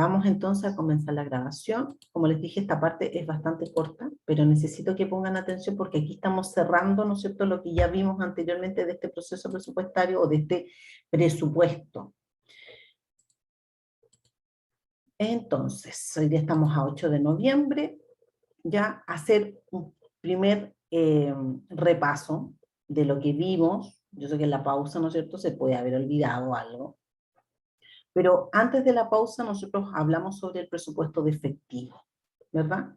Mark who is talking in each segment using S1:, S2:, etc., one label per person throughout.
S1: Vamos entonces a comenzar la grabación. Como les dije, esta parte es bastante corta, pero necesito que pongan atención porque aquí estamos cerrando, ¿no es cierto?, lo que ya vimos anteriormente de este proceso presupuestario o de este presupuesto. Entonces, hoy día estamos a 8 de noviembre, ya hacer un primer repaso de lo que vimos. Yo sé que en la pausa, ¿no es cierto?, se puede haber olvidado algo. Pero antes de la pausa nosotros hablamos sobre el presupuesto de efectivo, ¿verdad?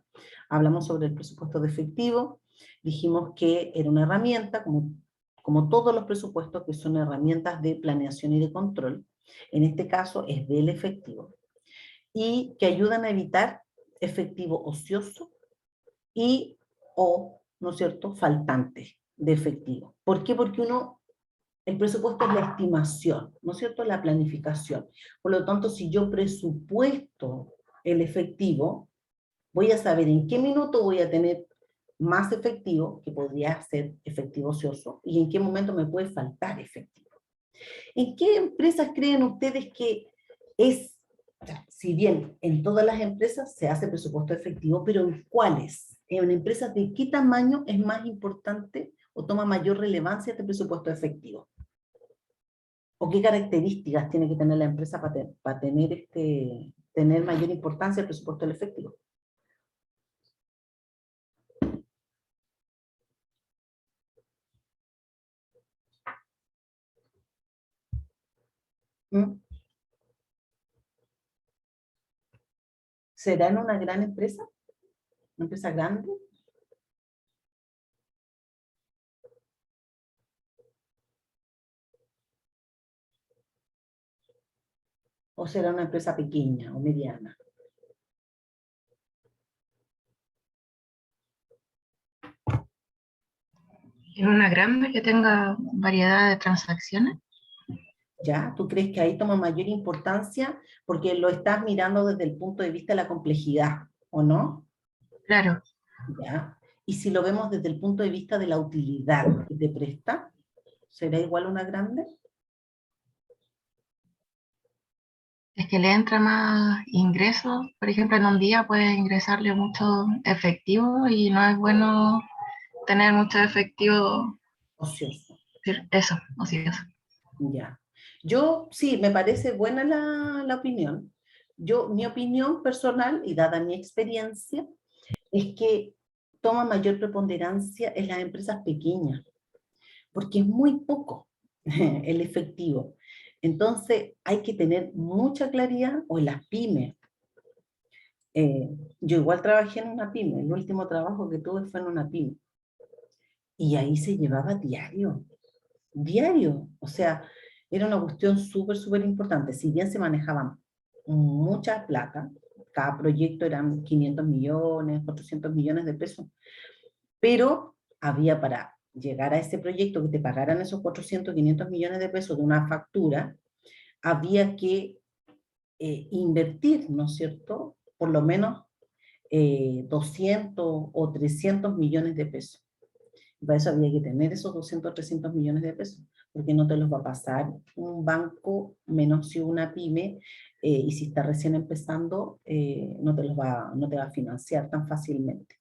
S1: Hablamos sobre el presupuesto de efectivo, dijimos que era una herramienta, como todos los presupuestos, que son herramientas de planeación y de control. En este caso es del efectivo. Y que ayudan a evitar efectivo ocioso y o, ¿no es cierto?, faltante de efectivo. ¿Por qué? Porque el presupuesto es la estimación, ¿no es cierto?, la planificación. Por lo tanto, si yo presupuesto el efectivo, voy a saber en qué minuto voy a tener más efectivo, que podría ser efectivo ocioso, y en qué momento me puede faltar efectivo. ¿En qué empresas creen ustedes que es, o sea, si bien en todas las empresas se hace presupuesto efectivo, pero en cuáles? ¿En empresas de qué tamaño es más importante o toma mayor relevancia este presupuesto efectivo? ¿O qué características tiene que tener la empresa para tener mayor importancia el presupuesto del efectivo? ¿Mm? ¿Será en una gran empresa? ¿Una empresa grande? ¿O será una empresa pequeña o mediana?
S2: ¿En una grande que tenga variedad de transacciones?
S1: ¿Ya? ¿Tú crees que ahí toma mayor importancia? Porque lo estás mirando desde el punto de vista de la complejidad, ¿o no?
S2: Claro,
S1: ¿Ya? Y si lo vemos desde el punto de vista de la utilidad que te presta, ¿será igual una grande?
S2: es que le entra más ingresos. Por ejemplo, en un día puede ingresarle mucho efectivo y no es bueno tener mucho efectivo,
S1: Ocioso.
S2: eso, así es.
S1: Ya. Yo, sí, me parece buena la opinión. Mi opinión personal, y dada mi experiencia, es que toma mayor preponderancia en las empresas pequeñas, porque es muy poco el efectivo. Entonces, hay que tener mucha claridad, o en las pymes. Yo igual trabajé en una pyme, el último trabajo que tuve fue en una pyme, y ahí se llevaba diario, diario, o sea, era una cuestión súper, súper importante. Si bien se manejaban mucha plata, cada proyecto eran 500 millones, 400 millones de pesos, pero había para llegar a ese proyecto que te pagaran esos 400, 500 millones de pesos de una factura, había que invertir, ¿no es cierto?, por lo menos 200 o 300 millones de pesos. Para eso había que tener esos 200 o 300 millones de pesos, porque no te los va a pasar un banco, menos si una pyme, y si está recién empezando, no te va a financiar tan fácilmente.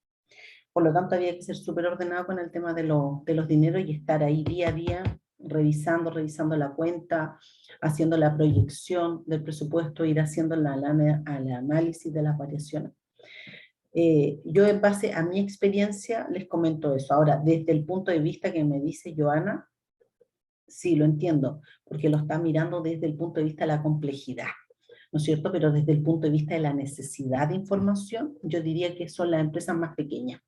S1: Por lo tanto, había que ser súper ordenado con el tema de los dineros y estar ahí día a día, revisando la cuenta, haciendo la proyección del presupuesto, ir haciendo el análisis de las variaciones. Yo en base a mi experiencia les comento eso. Ahora, desde el punto de vista que me dice Joana, sí, lo entiendo, porque lo está mirando desde el punto de vista de la complejidad, ¿no es cierto? Pero desde el punto de vista de la necesidad de información, yo diría que son las empresas más pequeñas.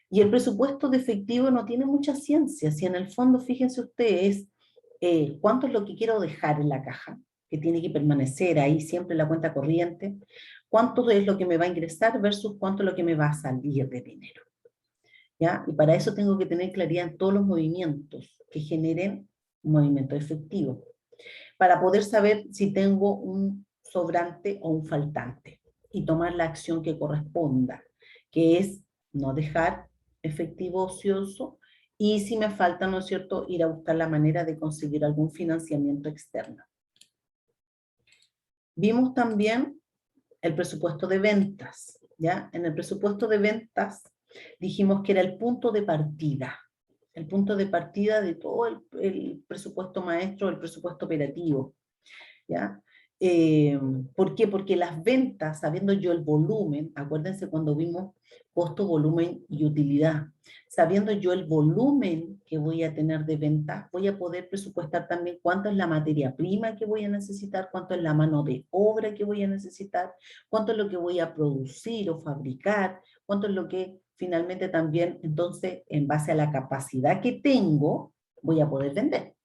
S1: Y el presupuesto de efectivo no tiene mucha ciencia, si en el fondo, fíjense ustedes, cuánto es lo que quiero dejar en la caja, que tiene que permanecer ahí siempre en la cuenta corriente, cuánto es lo que me va a ingresar versus cuánto es lo que me va a salir de dinero. ¿Ya? Y para eso tengo que tener claridad en todos los movimientos que generen un movimiento efectivo, para poder saber si tengo un sobrante o un faltante y tomar la acción que corresponda, que es no dejar efectivo ocioso y si me falta, ¿no es cierto?, ir a buscar la manera de conseguir algún financiamiento externo. Vimos también el presupuesto de ventas, ¿ya? En el presupuesto de ventas dijimos que era el punto de partida. El punto de partida de todo el presupuesto maestro, el presupuesto operativo, ¿ya? ¿Por qué? Porque las ventas, sabiendo yo el volumen, acuérdense cuando vimos costo, volumen y utilidad, sabiendo yo el volumen que voy a tener de ventas, voy a poder presupuestar también cuánto es la materia prima que voy a necesitar, cuánto es la mano de obra que voy a necesitar, cuánto es lo que voy a producir o fabricar, cuánto es lo que finalmente también, entonces, en base a la capacidad que tengo, voy a poder vender.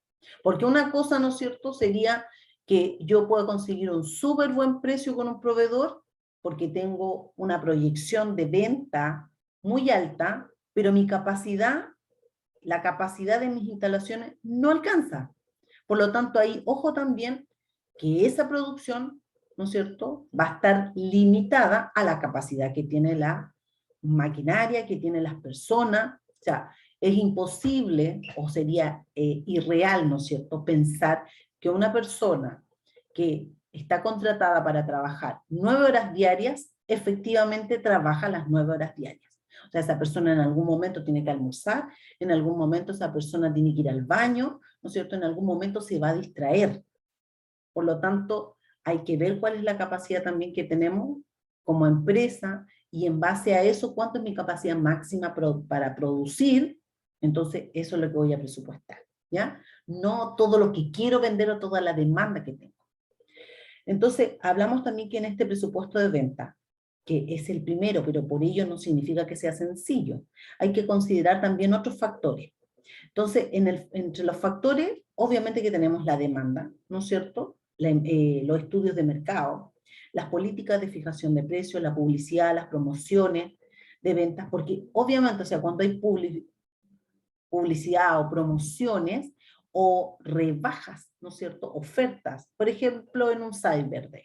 S1: Porque una cosa, ¿no es cierto?, sería que yo pueda conseguir un súper buen precio con un proveedor porque tengo una proyección de venta muy alta, pero mi capacidad, la capacidad de mis instalaciones no alcanza. Por lo tanto, ahí, ojo también, que esa producción, ¿no es cierto?, va a estar limitada a la capacidad que tiene la maquinaria, que tienen las personas. O sea, es imposible o sería irreal, ¿no es cierto?, pensar que una persona que está contratada para trabajar 9 horas diarias, efectivamente trabaja las 9 horas diarias. O sea, esa persona en algún momento tiene que almorzar, en algún momento esa persona tiene que ir al baño, ¿no es cierto?, en algún momento se va a distraer. Por lo tanto, hay que ver cuál es la capacidad también que tenemos como empresa y en base a eso, cuánto es mi capacidad máxima para producir, entonces eso es lo que voy a presupuestar, ¿ya? No todo lo que quiero vender o toda la demanda que tengo. Entonces, hablamos también que en este presupuesto de venta, que es el primero, pero por ello no significa que sea sencillo, hay que considerar también otros factores. Entonces, entre los factores, obviamente que tenemos la demanda, ¿no es cierto?, los estudios de mercado, las políticas de fijación de precios, la publicidad, las promociones de ventas, porque obviamente, o sea, cuando hay publicidad o promociones o rebajas, ¿no es cierto?, ofertas, por ejemplo, en un Cyber Day,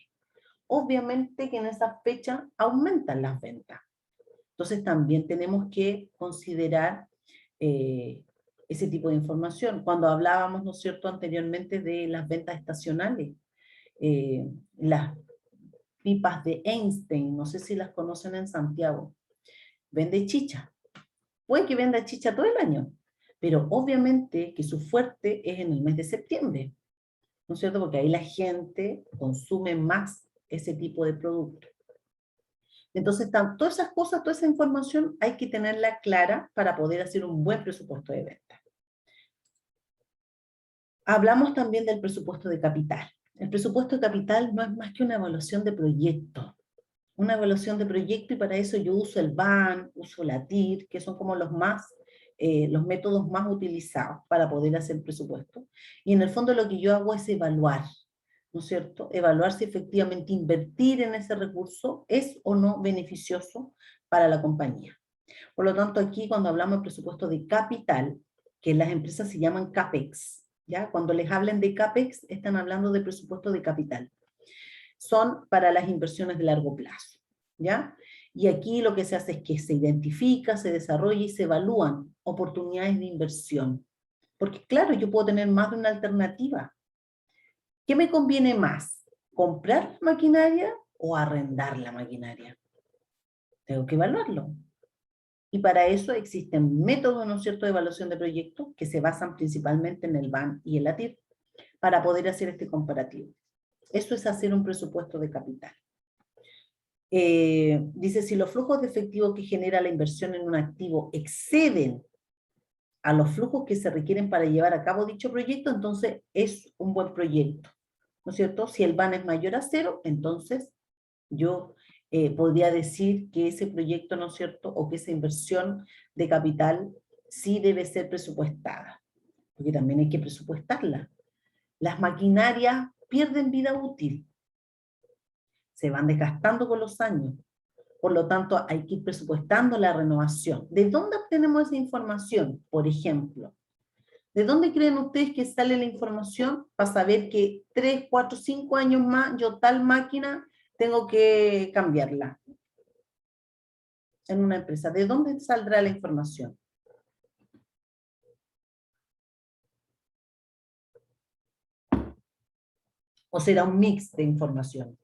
S1: obviamente que en esa fecha aumentan las ventas. Entonces también tenemos que considerar ese tipo de información. Cuando hablábamos, ¿no es cierto?, anteriormente de las ventas estacionales, las pipas de Einstein, no sé si las conocen en Santiago, vende chicha. Puede que venda chicha todo el año, pero obviamente que su fuerte es en el mes de septiembre, ¿no es cierto?, porque ahí la gente consume más ese tipo de producto. Entonces, todas esas cosas, toda esa información hay que tenerla clara para poder hacer un buen presupuesto de venta. Hablamos también del presupuesto de capital. El presupuesto de capital no es más que una evaluación de proyecto. Una evaluación de proyecto y para eso yo uso el BAN, uso la TIR, que son como los métodos más utilizados para poder hacer presupuesto. Y en el fondo lo que yo hago es evaluar, ¿no es cierto? Evaluar si efectivamente invertir en ese recurso es o no beneficioso para la compañía. Por lo tanto, aquí cuando hablamos de presupuesto de capital, que en las empresas se llaman CAPEX, ¿ya? Cuando les hablen de CAPEX, están hablando de presupuesto de capital. Son para las inversiones de largo plazo, ¿ya? Y aquí lo que se hace es que se identifica, se desarrolla y se evalúan oportunidades de inversión. Porque claro, yo puedo tener más de una alternativa. ¿Qué me conviene más? ¿Comprar la maquinaria o arrendar la maquinaria? Tengo que evaluarlo. Y para eso existen métodos, ¿no es cierto?, de evaluación de proyectos que se basan principalmente en el BAN y el ATIR para poder hacer este comparativo. Eso es hacer un presupuesto de capital. Dice, si los flujos de efectivo que genera la inversión en un activo exceden a los flujos que se requieren para llevar a cabo dicho proyecto, entonces es un buen proyecto, ¿no es cierto? Si el BAN es mayor a 0, entonces yo podría decir que ese proyecto, ¿no es cierto?, o que esa inversión de capital sí debe ser presupuestada, porque también hay que presupuestarla. Las maquinarias pierden vida útil, se van desgastando con los años, por lo tanto hay que ir presupuestando la renovación. ¿De dónde obtenemos esa información? Por ejemplo, ¿de dónde creen ustedes que sale la información para saber que 3, 4, 5 años más yo tal máquina tengo que cambiarla en una empresa? ¿De dónde saldrá la información? ¿O será un mix de información?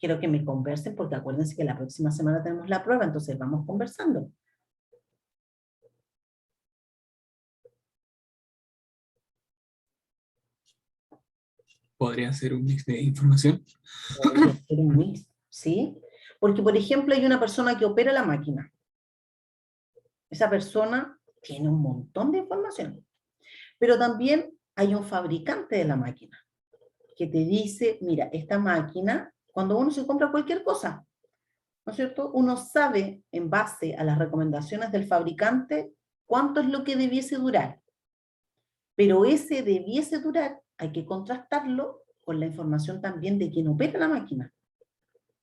S1: quiero que me conversen, porque acuérdense que la próxima semana tenemos la prueba, entonces vamos conversando.
S3: Podría ser un mix de información.
S1: Podría ser un mix, ¿sí? Porque, por ejemplo, hay una persona que opera la máquina. Esa persona tiene un montón de información. Pero también hay un fabricante de la máquina que te dice, mira, esta máquina, cuando uno se compra cualquier cosa, ¿no es cierto? Uno sabe, en base a las recomendaciones del fabricante, cuánto es lo que debiese durar. Pero ese debiese durar, hay que contrastarlo con la información también de quien opera la máquina.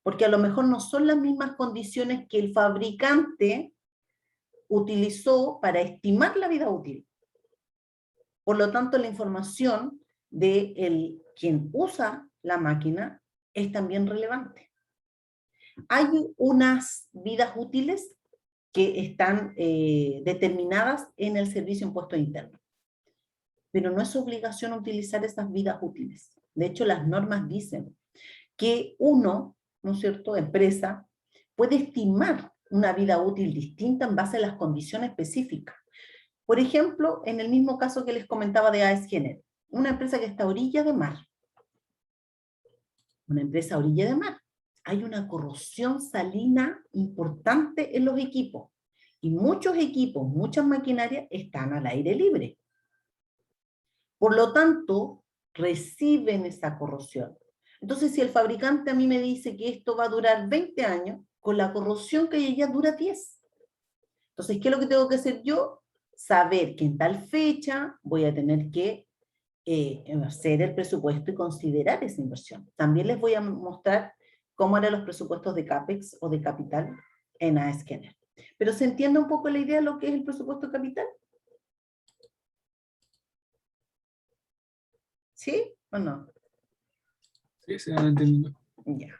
S1: Porque a lo mejor no son las mismas condiciones que el fabricante utilizó para estimar la vida útil. Por lo tanto, la información de quien usa la máquina es también relevante. Hay unas vidas útiles que están determinadas en el Servicio de Impuestos Internos, pero no es obligación utilizar esas vidas útiles. De hecho, las normas dicen que uno, ¿no es cierto?, empresa, puede estimar una vida útil distinta en base a las condiciones específicas. Por ejemplo, en el mismo caso que les comentaba de AES Gener, una empresa que está a orilla de mar. Una empresa a orilla de mar. Hay una corrosión salina importante en los equipos. Y muchos equipos, muchas maquinarias están al aire libre. Por lo tanto, reciben esa corrosión. Entonces, si el fabricante a mí me dice que esto va a durar 20 años, con la corrosión que hay allá dura 10. Entonces, ¿qué es lo que tengo que hacer yo? Saber que en tal fecha voy a tener que hacer el presupuesto y considerar esa inversión. También les voy a mostrar cómo eran los presupuestos de CAPEX o de capital en AES Gener. Pero ¿se entiende un poco la idea de lo que es el presupuesto de capital? ¿Sí o no?
S3: Sí, se va entendiendo.
S1: Ya.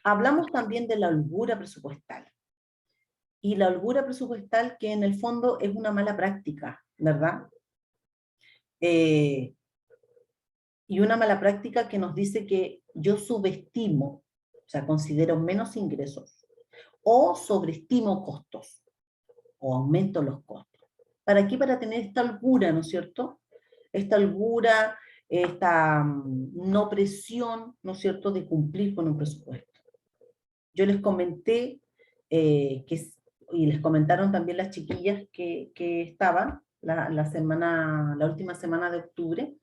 S1: Hablamos también de la holgura presupuestal. Y la holgura presupuestal que en el fondo es una mala práctica, ¿verdad? Y una mala práctica que nos dice que yo subestimo, o sea, considero menos ingresos, o sobreestimo costos, o aumento los costos. ¿Para qué? Para tener esta holgura, ¿no es cierto? Esta holgura, esta no presión, ¿no es cierto?, de cumplir con un presupuesto. Yo les comenté, y les comentaron también las chiquillas que estaban la última semana de octubre,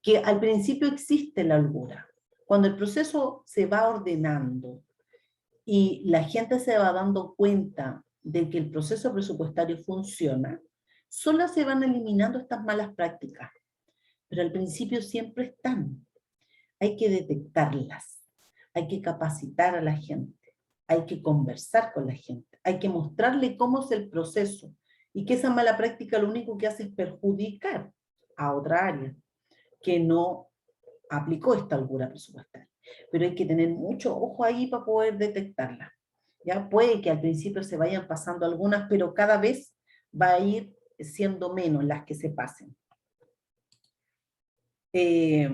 S1: que al principio existe la holgura. Cuando el proceso se va ordenando y la gente se va dando cuenta de que el proceso presupuestario funciona, solo se van eliminando estas malas prácticas, pero al principio siempre están. Hay que detectarlas, hay que capacitar a la gente, hay que conversar con la gente, hay que mostrarle cómo es el proceso y que esa mala práctica lo único que hace es perjudicar a otra área que no aplicó esta holgura presupuestaria. Pero hay que tener mucho ojo ahí para poder detectarla. Ya puede que al principio se vayan pasando algunas, pero cada vez va a ir siendo menos las que se pasen. ¿Qué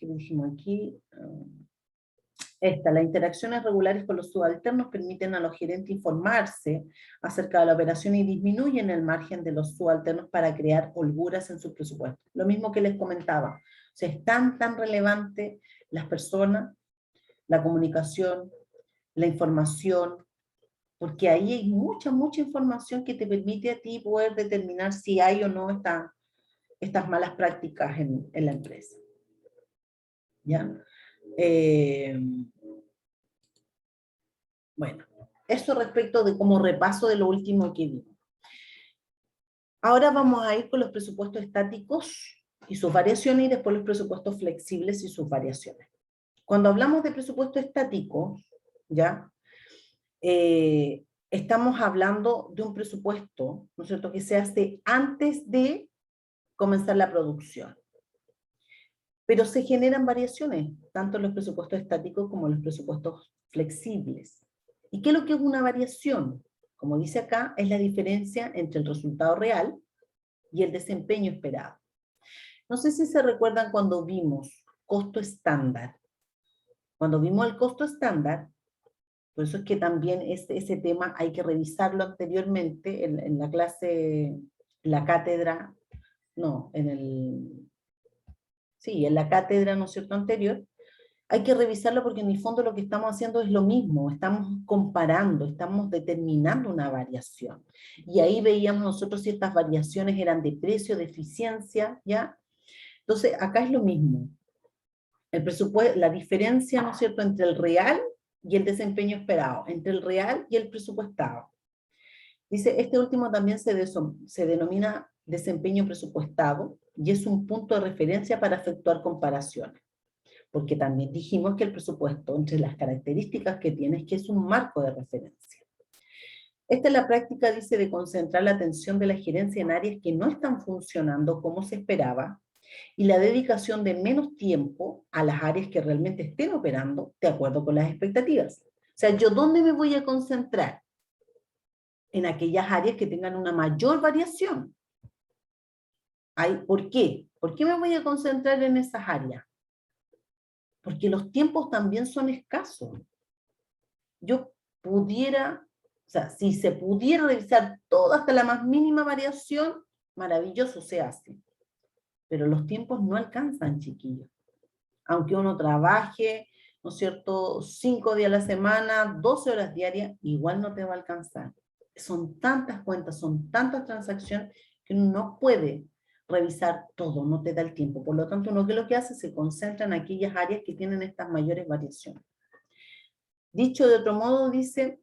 S1: dijimos aquí? Las interacciones regulares con los subalternos permiten a los gerentes informarse acerca de la operación y disminuyen el margen de los subalternos para crear holguras en sus presupuestos. Lo mismo que les comentaba. O sea, es tan relevante las personas, la comunicación, la información, porque ahí hay mucha información que te permite a ti poder determinar si hay o no estas malas prácticas en la empresa. ¿Ya? Bueno, eso respecto de como repaso de lo último que vimos. Ahora vamos a ir con los presupuestos estáticos y sus variaciones y después los presupuestos flexibles y sus variaciones. Cuando hablamos de presupuesto estático, ¿ya? Estamos hablando de un presupuesto, ¿no es cierto?, que se hace antes de comenzar la producción. Pero se generan variaciones, tanto en los presupuestos estáticos como en los presupuestos flexibles. ¿Y qué es lo que es una variación? Como dice acá, es la diferencia entre el resultado real y el desempeño esperado. No sé si se recuerdan cuando vimos costo estándar. Cuando vimos el costo estándar, por eso es que también ese tema hay que revisarlo anteriormente en la clase, en la cátedra, no, en la cátedra, ¿no es cierto?, anterior. Hay que revisarlo porque en el fondo lo que estamos haciendo es lo mismo, estamos comparando, estamos determinando una variación. Y ahí veíamos nosotros si estas variaciones eran de precio, de eficiencia, ¿ya? Entonces, acá es lo mismo. El presupuesto, la diferencia, ¿no es cierto?, entre el real y el desempeño esperado, entre el real y el presupuestado. Dice, este último también se denomina desempeño presupuestado y es un punto de referencia para efectuar comparaciones. Porque también dijimos que el presupuesto, entre las características que tiene, es que es un marco de referencia. Esta es la práctica, dice, de concentrar la atención de la gerencia en áreas que no están funcionando como se esperaba, y la dedicación de menos tiempo a las áreas que realmente estén operando de acuerdo con las expectativas. O sea, ¿yo dónde me voy a concentrar? En aquellas áreas que tengan una mayor variación. ¿Por qué? ¿Por qué me voy a concentrar en esas áreas? Porque los tiempos también son escasos. Yo pudiera, o sea, si se pudiera revisar todo hasta la más mínima variación, maravilloso se hace. Pero los tiempos no alcanzan, chiquillos. Aunque uno trabaje, ¿no es cierto?, 5 días a la semana, 12 horas diarias, igual no te va a alcanzar. Son tantas cuentas, son tantas transacciones que uno no puede revisar todo, no te da el tiempo. Por lo tanto, uno que lo que hace se concentra en aquellas áreas que tienen estas mayores variaciones. Dicho de otro modo, dice,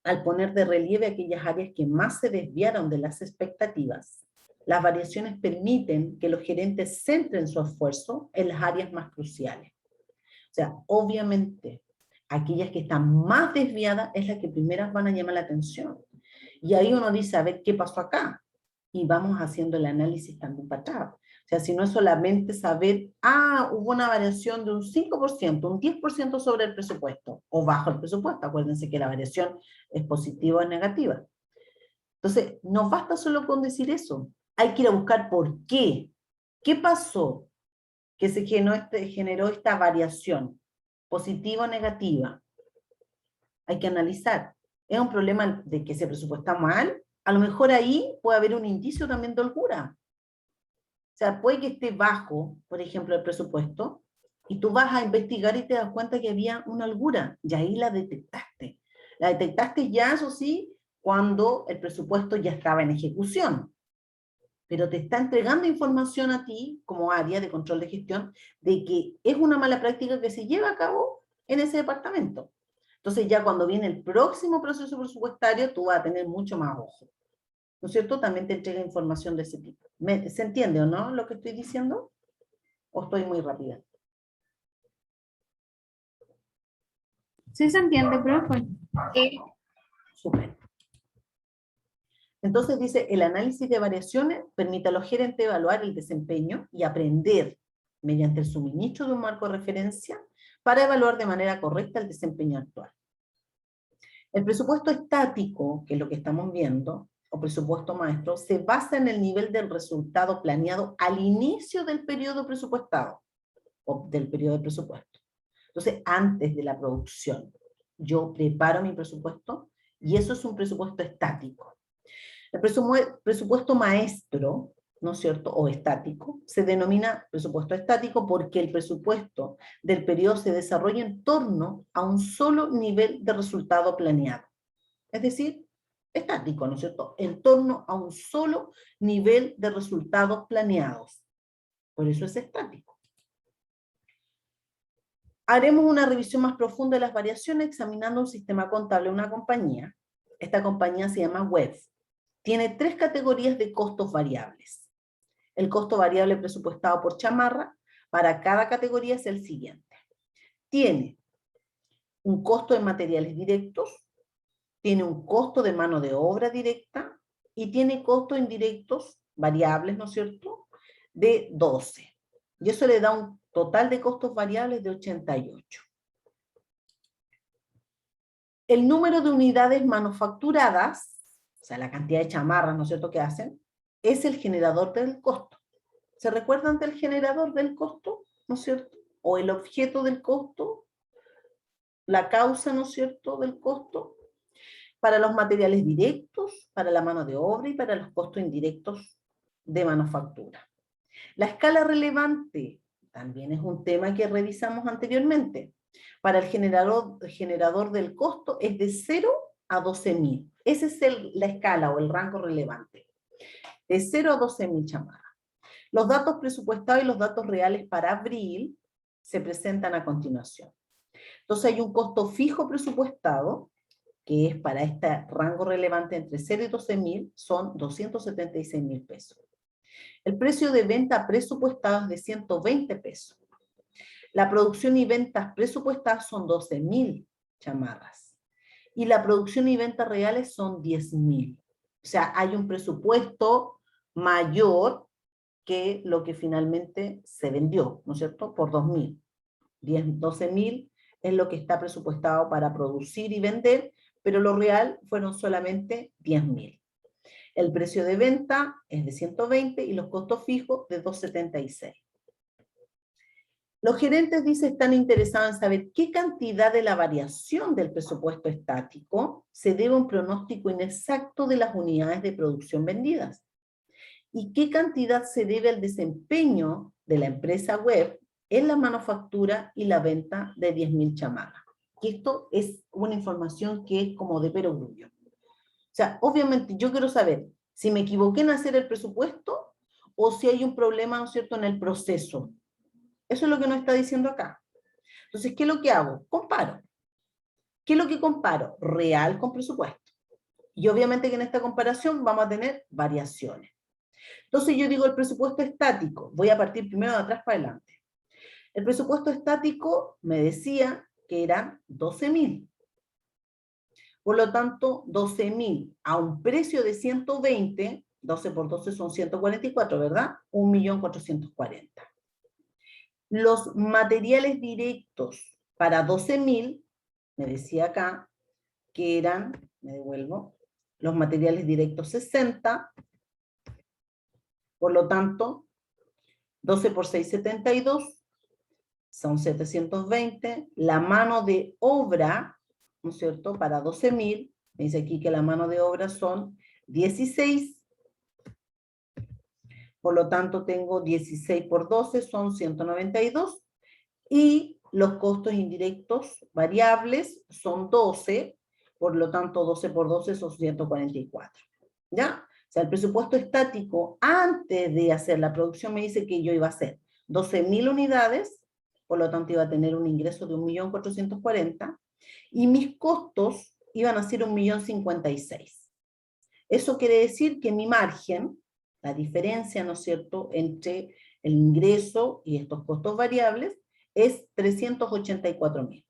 S1: al poner de relieve aquellas áreas que más se desviaron de las expectativas, las variaciones permiten que los gerentes centren su esfuerzo en las áreas más cruciales. O sea, obviamente, aquellas que están más desviadas es las que primeras van a llamar la atención. Y ahí uno dice, a ver, ¿qué pasó acá? Y vamos haciendo el análisis también para atrás. O sea, si no es solamente saber, hubo una variación de un 5%, un 10% sobre el presupuesto, o bajo el presupuesto. Acuérdense que la variación es positiva o negativa. Entonces, no basta solo con decir eso. Hay que ir a buscar por qué. ¿Qué pasó que se generó esta variación? ¿Positiva o negativa? Hay que analizar. ¿Es un problema de que se presupuesta mal? A lo mejor ahí puede haber un indicio también de holgura. O sea, puede que esté bajo, por ejemplo, el presupuesto, y tú vas a investigar y te das cuenta que había una holgura, y ahí la detectaste. La detectaste ya, eso sí, cuando el presupuesto ya estaba en ejecución. Pero te está entregando información a ti, como área de control de gestión, de que es una mala práctica que se lleva a cabo en ese departamento. Entonces ya cuando viene el próximo proceso presupuestario, tú vas a tener mucho más ojo. ¿No es cierto? También te entrega información de ese tipo. ¿Se entiende o no lo que estoy diciendo? ¿O estoy muy rápida?
S4: Sí se entiende, profe.
S1: Sí. Súper. Entonces dice, el análisis de variaciones permite a los gerentes evaluar el desempeño y aprender mediante el suministro de un marco de referencia para evaluar de manera correcta el desempeño actual. El presupuesto estático, que es lo que estamos viendo, o presupuesto maestro, se basa en el nivel del resultado planeado al inicio del periodo presupuestado, o del periodo de presupuesto. Entonces, antes de la producción, yo preparo mi presupuesto, y eso es un presupuesto estático. El presupuesto maestro, ¿no es cierto?, o estático, se denomina presupuesto estático porque el presupuesto del periodo se desarrolla en torno a un solo nivel de resultado planeado. Es decir, estático, ¿no es cierto?, en torno a un solo nivel de resultados planeados. Por eso es estático. Haremos una revisión más profunda de las variaciones examinando un sistema contable de una compañía. Esta compañía se llama WEB. Tiene 3 categorías de costos variables. El costo variable presupuestado por chamarra para cada categoría es el siguiente. Tiene un costo de materiales directos, tiene un costo de mano de obra directa y tiene costos indirectos variables, ¿no es cierto?, de 12. Y eso le da un total de costos variables de 88. El número de unidades manufacturadas, o sea, la cantidad de chamarras, ¿no es cierto?, que hacen, es el generador del costo. ¿Se recuerdan del generador del costo? ¿no es cierto? O el objeto del costo, la causa, ¿no es cierto?, del costo, para los materiales directos, para la mano de obra y para los costos indirectos de manufactura. La escala relevante también es un tema que revisamos anteriormente. Para el generador del costo es de 0 a 12.000. Esa es la escala o el rango relevante. De 0 a 12.000 chamarras. Los datos presupuestados y los datos reales para abril se presentan a continuación. Entonces hay un costo fijo presupuestado, que es para este rango relevante entre 0 y 12.000, son 276.000 pesos. El precio de venta presupuestado es de 120 pesos. La producción y ventas presupuestadas son 12.000 chamarras. Y la producción y ventas reales son 10.000. O sea, hay un presupuesto mayor que lo que finalmente se vendió, ¿no es cierto?, por 2.000. 12.000 es lo que está presupuestado para producir y vender, pero lo real fueron solamente 10.000. El precio de venta es de 120 y los costos fijos de 276. Los gerentes, dice, están interesados en saber qué cantidad de la variación del presupuesto estático se debe a un pronóstico inexacto de las unidades de producción vendidas y qué cantidad se debe al desempeño de la empresa web en la manufactura y la venta de 10.000 chamarras. Que esto es una información que es como de perogrullo. O sea, obviamente yo quiero saber si me equivoqué en hacer el presupuesto o si hay un problema, ¿no es cierto?, en el proceso. Eso es lo que nos está diciendo acá. Entonces, ¿qué es lo que hago? Comparo. ¿Qué es lo que comparo? Real con presupuesto. Y obviamente que en esta comparación vamos a tener variaciones. Entonces yo digo el presupuesto estático. Voy a partir primero de atrás para adelante. El presupuesto estático me decía que eran 12.000. Por lo tanto, 12.000 a un precio de 120, 12 por 12 son 144, ¿verdad? 1.440.000. Los materiales directos para 12.000, me decía acá, que eran, me devuelvo, los materiales directos 60, por lo tanto, 12 por 6, 72, son 720. La mano de obra, ¿no es cierto?, para 12.000, me dice aquí que la mano de obra son 16, por lo tanto tengo 16 por 12, son 192, y los costos indirectos variables son 12, por lo tanto 12 por 12 son 144, ¿ya? O sea, el presupuesto estático antes de hacer la producción me dice que yo iba a hacer 12.000 unidades, por lo tanto iba a tener un ingreso de 1.440.000, y mis costos iban a ser 1.056.000. Eso quiere decir que mi margen, la diferencia, ¿no es cierto?, entre el ingreso y estos costos variables, es 384.000.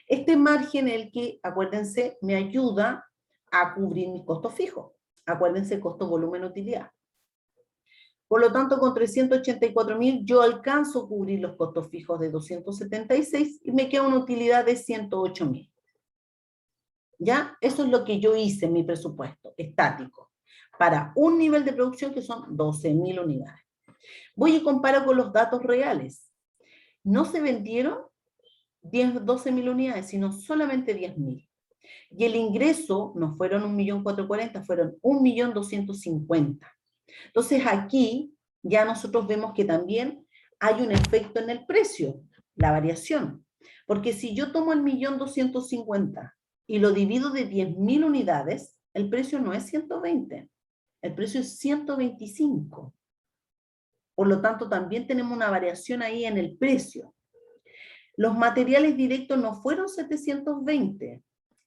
S1: Este margen es el que, acuérdense, me ayuda a cubrir mis costos fijos. Acuérdense, costo, volumen, utilidad. Por lo tanto, con 384.000 yo alcanzo a cubrir los costos fijos de 276 y me queda una utilidad de 108.000. ¿Ya? Eso es lo que yo hice en mi presupuesto estático para un nivel de producción que son 12.000 unidades. Voy y comparo con los datos reales. No se vendieron 12.000 unidades, sino solamente 10.000. Y el ingreso no fueron 1.440.000, fueron 1.250.000. Entonces aquí ya nosotros vemos que también hay un efecto en el precio, la variación. Porque si yo tomo el 1.250.000 y lo divido de 10.000 unidades, el precio no es 120, el precio es 125. Por lo tanto, también tenemos una variación ahí en el precio. Los materiales directos no fueron 720,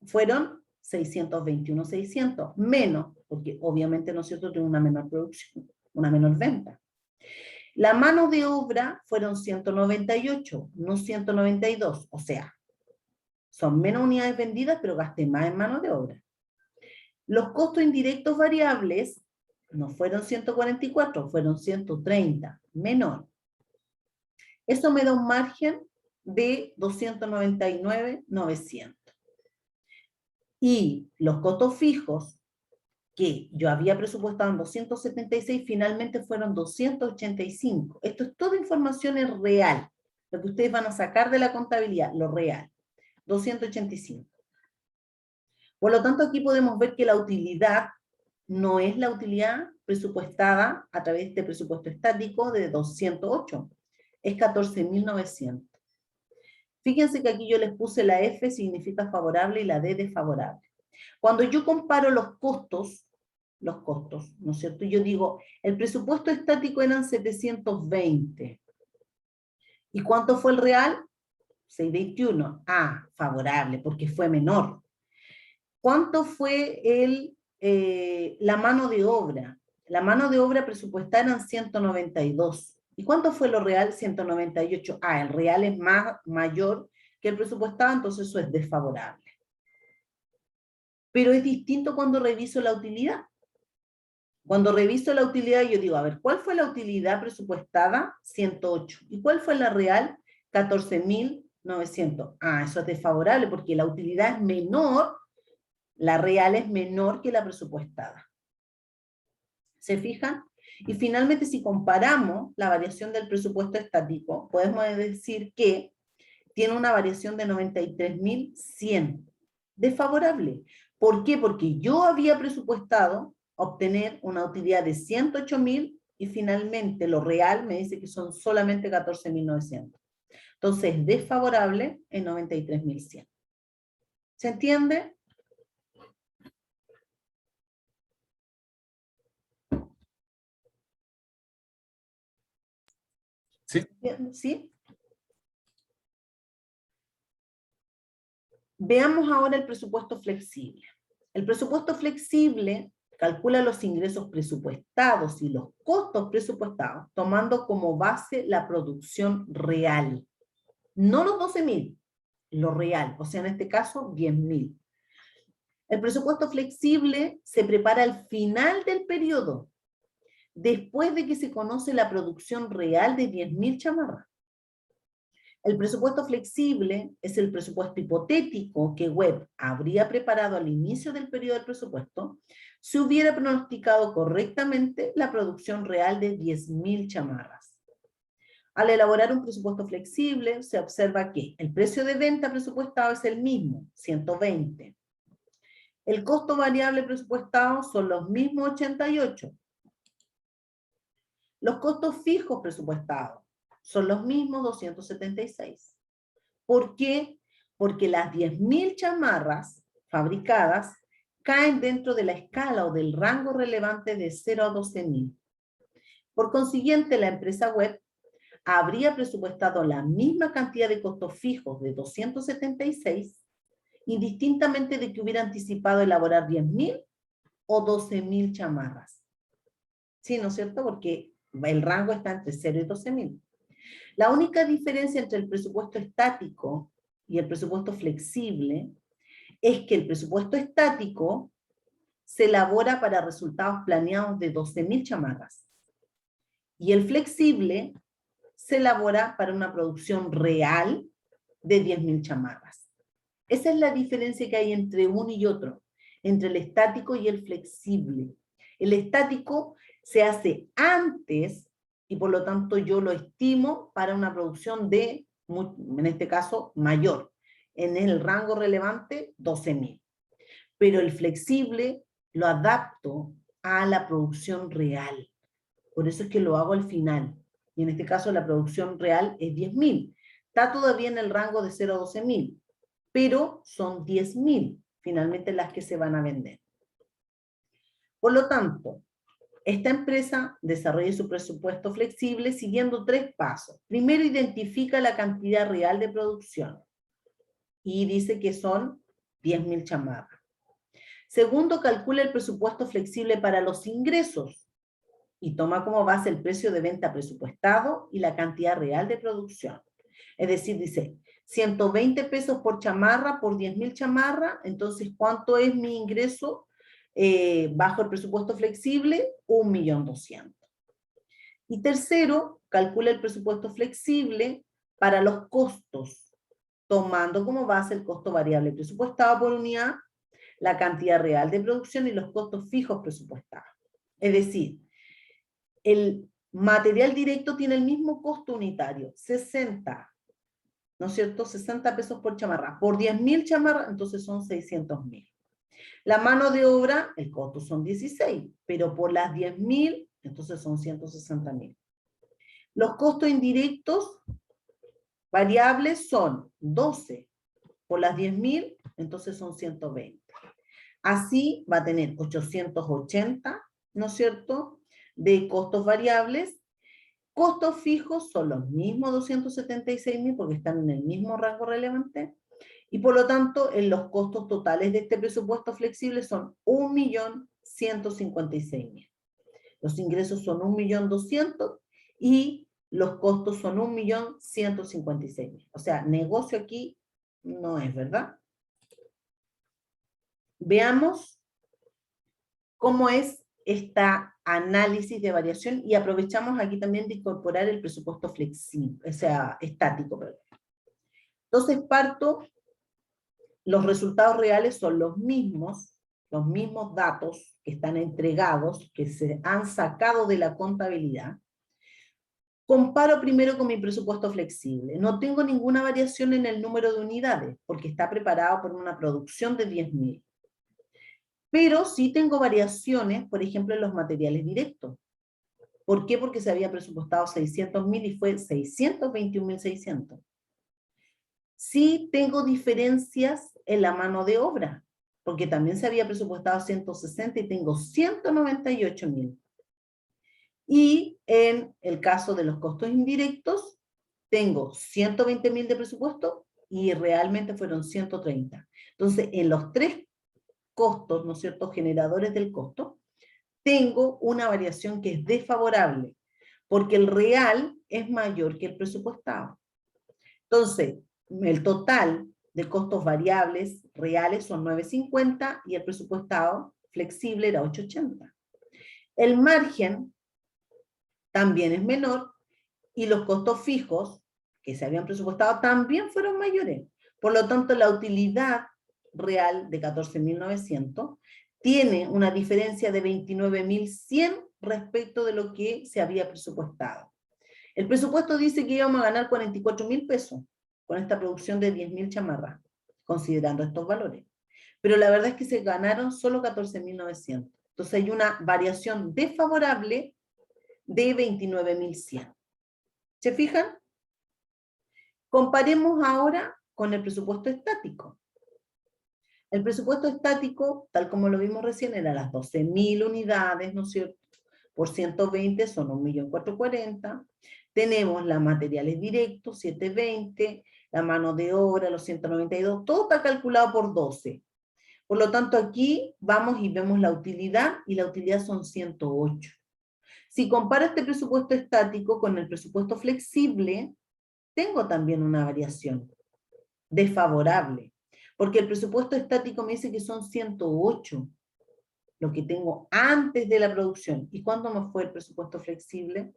S1: fueron 621.600, menos, porque obviamente nosotros tenemos una menor producción, una menor venta. La mano de obra fueron 198, no 192, o sea, son menos unidades vendidas, pero gasté más en mano de obra. Los costos indirectos variables no fueron 144, fueron 130, menor. Eso me da un margen de 299.900. Y los costos fijos que yo había presupuestado en 276, finalmente fueron 285. Esto es toda información real. lo que ustedes van a sacar de la contabilidad, lo real, 285. Por lo tanto, aquí podemos ver que la utilidad no es la utilidad presupuestada a través de este presupuesto estático de 208, es 14.900. Fíjense que aquí yo les puse la F significa favorable y la D desfavorable. Cuando yo comparo los costos, ¿no es cierto? Yo digo, el presupuesto estático eran 720. ¿Y cuánto fue el real? 621. Ah, favorable, porque fue menor. ¿Cuánto fue la mano de obra? La mano de obra presupuestada eran 192. ¿Y cuánto fue lo real? 198. Ah, el real es mayor que el presupuestado, entonces eso es desfavorable. Pero es distinto cuando reviso la utilidad. Cuando reviso la utilidad yo digo, a ver, ¿cuál fue la utilidad presupuestada? 108. ¿Y cuál fue la real? 14.900. Ah, eso es desfavorable porque la utilidad es menor, la real es menor que la presupuestada. ¿Se fijan? Y finalmente, si comparamos la variación del presupuesto estático, podemos decir que tiene una variación de 93.100. Desfavorable. ¿Por qué? Porque yo había presupuestado obtener una utilidad de 108.000 y finalmente lo real me dice que son solamente 14.900. Entonces, desfavorable en 93.100. ¿Se entiende?
S3: Sí.
S1: ¿Sí? Veamos ahora el presupuesto flexible. El presupuesto flexible calcula los ingresos presupuestados y los costos presupuestados, tomando como base la producción real. No los 12.000, lo real, o sea, en este caso, 10.000. El presupuesto flexible se prepara al final del periodo, después de que se conoce la producción real de 10.000 chamarras. El presupuesto flexible es el presupuesto hipotético que Webb habría preparado al inicio del periodo del presupuesto si hubiera pronosticado correctamente la producción real de 10.000 chamarras. Al elaborar un presupuesto flexible, se observa que el precio de venta presupuestado es el mismo, 120. El costo variable presupuestado son los mismos, 88. Los costos fijos presupuestados son los mismos, 276. ¿Por qué? Porque las 10.000 chamarras fabricadas caen dentro de la escala o del rango relevante de 0 a 12.000. Por consiguiente, la empresa Webb habría presupuestado la misma cantidad de costos fijos de 276, indistintamente de que hubiera anticipado elaborar 10.000 o 12.000 chamarras. Sí, ¿no es cierto? Porque el rango está entre 0 y 12.000. La única diferencia entre el presupuesto estático y el presupuesto flexible es que el presupuesto estático se elabora para resultados planeados de 12.000 chamarras y el flexible se elabora para una producción real de 10.000 chamarras. Esa es la diferencia que hay entre uno y otro, entre el estático y el flexible. El estático se hace antes y por lo tanto yo lo estimo para una producción de, en este caso, mayor. En el rango relevante, 12.000. Pero el flexible lo adapto a la producción real. Por eso es que lo hago al final. Y en este caso la producción real es 10.000. Está todavía en el rango de 0 a 12.000, pero son 10.000 finalmente las que se van a vender. Por lo tanto, esta empresa desarrolla su presupuesto flexible siguiendo 3 pasos. Primero, identifica la cantidad real de producción y dice que son 10.000 chamarras. Segundo, calcula el presupuesto flexible para los ingresos y toma como base el precio de venta presupuestado y la cantidad real de producción. Es decir, dice 120 pesos por chamarra por 10.000 chamarras, entonces ¿cuánto es mi ingreso? Bajo el presupuesto flexible, 1.200.000. Y tercero, calcula el presupuesto flexible para los costos, tomando como base el costo variable presupuestado por unidad, la cantidad real de producción y los costos fijos presupuestados. Es decir, el material directo tiene el mismo costo unitario, 60, ¿no es cierto? 60 pesos por chamarra. Por 10.000 chamarras, entonces son 600.000. La mano de obra, el costo son 16, pero por las 10.000, entonces son 160.000. Los costos indirectos variables son 12. Por las 10.000, entonces son 120. Así va a tener 880, ¿no es cierto?, de costos variables. Costos fijos son los mismos 276.000 porque están en el mismo rango relevante. Y por lo tanto, en los costos totales de este presupuesto flexible son 1.156.000. Los ingresos son 1.200.000 y los costos son 1.156.000. O sea, negocio aquí no es, ¿verdad? Veamos cómo es este análisis de variación y aprovechamos aquí también de incorporar el presupuesto flexible, o sea, estático. Perdón. Entonces parto, los resultados reales son los mismos datos que están entregados, que se han sacado de la contabilidad. Comparo primero con mi presupuesto flexible. No tengo ninguna variación en el número de unidades, porque está preparado por una producción de 10.000. Pero sí tengo variaciones, por ejemplo, en los materiales directos. ¿Por qué? Porque se había presupuestado 600.000 y fue 621.600. Sí tengo diferencias en la mano de obra, porque también se había presupuestado 160 y tengo 198.000. Y en el caso de los costos indirectos, tengo 120.000 de presupuesto y realmente fueron 130. Entonces, en los tres costos, ¿no es cierto?, generadores del costo, tengo una variación que es desfavorable, porque el real es mayor que el presupuestado. Entonces, el total de costos variables reales son 950 y el presupuestado flexible era 880. El margen también es menor y los costos fijos que se habían presupuestado también fueron mayores. Por lo tanto, la utilidad real de 14.900 tiene una diferencia de 29.100 respecto de lo que se había presupuestado. El presupuesto dice que íbamos a ganar 44.000 pesos con esta producción de 10.000 chamarras, considerando estos valores. Pero la verdad es que se ganaron solo 14.900. Entonces hay una variación desfavorable de 29.100. ¿Se fijan? Comparemos ahora con el presupuesto estático. El presupuesto estático, tal como lo vimos recién, era las 12.000 unidades, ¿no es cierto? Por 120 son 1.440.000. Tenemos los materiales directos, 720, la mano de obra, los 192, todo está calculado por 12. Por lo tanto, aquí vamos y vemos la utilidad, y la utilidad son 108. Si comparo este presupuesto estático con el presupuesto flexible, tengo también una variación desfavorable, porque el presupuesto estático me dice que son 108, lo que tengo antes de la producción. ¿Y cuándo me fue el presupuesto flexible?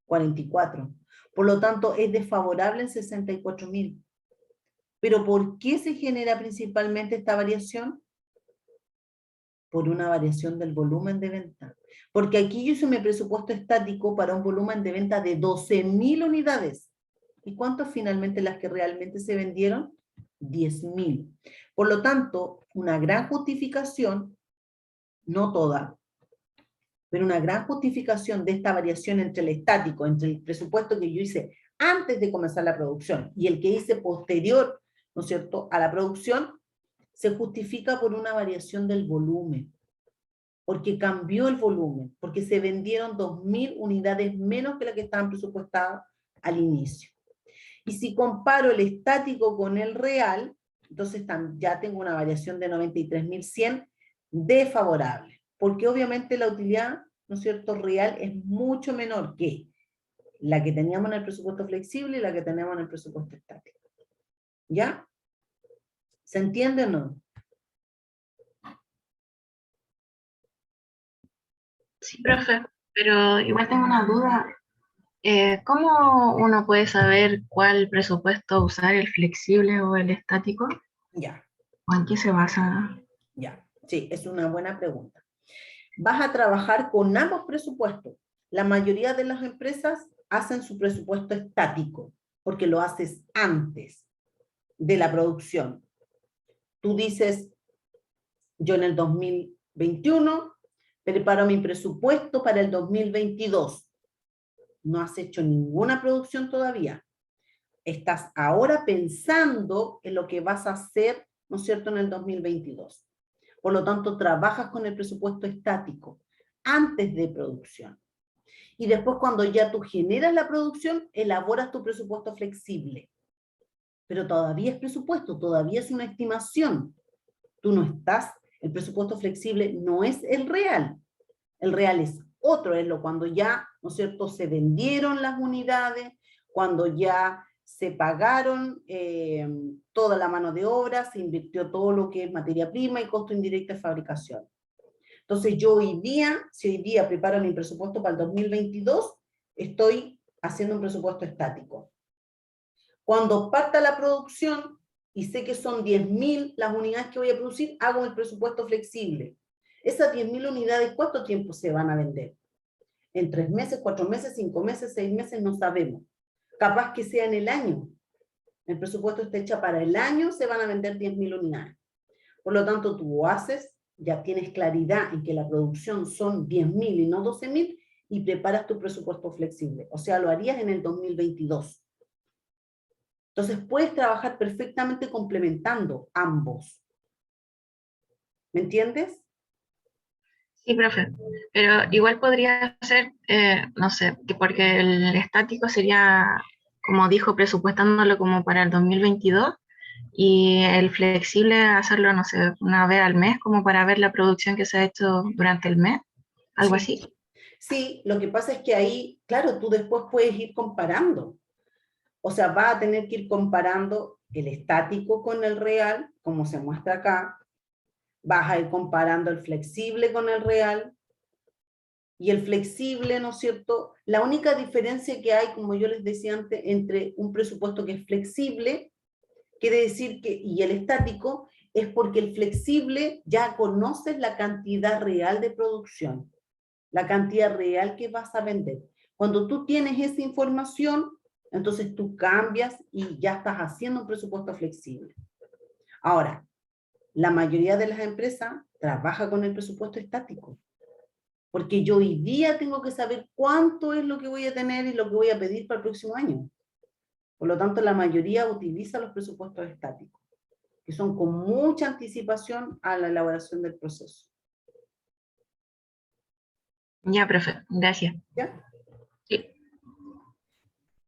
S1: 44. Por lo tanto, es desfavorable en 64.000. ¿Pero por qué se genera principalmente esta variación? Por una variación del volumen de venta. Porque aquí yo hice mi presupuesto estático para un volumen de venta de 12.000 unidades. ¿Y cuántas finalmente las que realmente se vendieron? 10.000. Por lo tanto, una gran justificación, no toda, pero una gran justificación de esta variación entre el estático, entre el presupuesto que yo hice antes de comenzar la producción y el que hice posterior, ¿no es cierto?, a la producción, se justifica por una variación del volumen, porque cambió el volumen, porque se vendieron 2.000 unidades menos que la que estaban presupuestadas al inicio. Y si comparo el estático con el real, entonces ya tengo una variación de 93.100 desfavorable, porque obviamente la utilidad, ¿no es cierto?, real es mucho menor que la que teníamos en el presupuesto flexible y la que tenemos en el presupuesto estático. ¿Ya? ¿Se entiende o no?
S2: Sí, profe, pero igual tengo una duda. ¿Cómo uno puede saber cuál presupuesto usar, el flexible o el estático?
S1: Ya.
S2: ¿O en qué se basa?
S1: Ya, sí, es una buena pregunta. Vas a trabajar con ambos presupuestos. La mayoría de las empresas hacen su presupuesto estático, porque lo haces antes. de la producción. Tú dices, yo en el 2021 preparo mi presupuesto para el 2022. No has hecho ninguna producción todavía. Estás ahora pensando en lo que vas a hacer, ¿no es cierto?, en el 2022. Por lo tanto, trabajas con el presupuesto estático antes de producción. Y después, cuando ya tú generas la producción, elaboras tu presupuesto flexible. Pero todavía es presupuesto, todavía es una estimación. Tú no estás, el presupuesto flexible no es el real. El real es otro, es lo cuando ya, ¿no es cierto?, se vendieron las unidades, cuando ya se pagaron toda la mano de obra, se invirtió todo lo que es materia prima y costo indirecto de fabricación. Entonces yo hoy día, si hoy día preparo mi presupuesto para el 2022, estoy haciendo un presupuesto estático. Cuando parta la producción y sé que son 10.000 las unidades que voy a producir, hago el presupuesto flexible. Esas 10.000 unidades, ¿cuánto tiempo se van a vender? ¿En 3 meses, 4 meses, 5 meses, 6 meses? No sabemos. Capaz que sea en el año. El presupuesto está hecho para el año, se van a vender 10.000 unidades. Por lo tanto, tú haces, ya tienes claridad en que la producción son 10.000 y no 12.000, y preparas tu presupuesto flexible. O sea, lo harías en el 2022. Entonces, puedes trabajar perfectamente complementando ambos. ¿Me entiendes?
S2: Sí, profe, pero igual podría ser, no sé, que porque el estático sería, como dijo, presupuestándolo como para el 2022 y el flexible hacerlo, no sé, una vez al mes, como para ver la producción que se ha hecho durante el mes, algo
S1: Sí.
S2: así.
S1: Sí, lo que pasa es que ahí, claro, tú después puedes ir comparando. O sea, vas a tener que ir comparando el estático con el real, como se muestra acá. Vas a ir comparando el flexible con el real. Y el flexible, ¿no es cierto? La única diferencia que hay, como yo les decía antes, entre un presupuesto que es flexible, quiere decir que, y el estático, es porque el flexible ya conoces la cantidad real de producción, la cantidad real que vas a vender. Cuando tú tienes esa información, entonces tú cambias y ya estás haciendo un presupuesto flexible. Ahora, la mayoría de las empresas trabaja con el presupuesto estático, porque yo hoy día tengo que saber cuánto es lo que voy a tener y lo que voy a pedir para el próximo año. Por lo tanto, la mayoría utiliza los presupuestos estáticos, que son con mucha anticipación a la elaboración del proceso.
S2: Ya, profe, gracias.
S1: ¿Ya?
S2: Sí.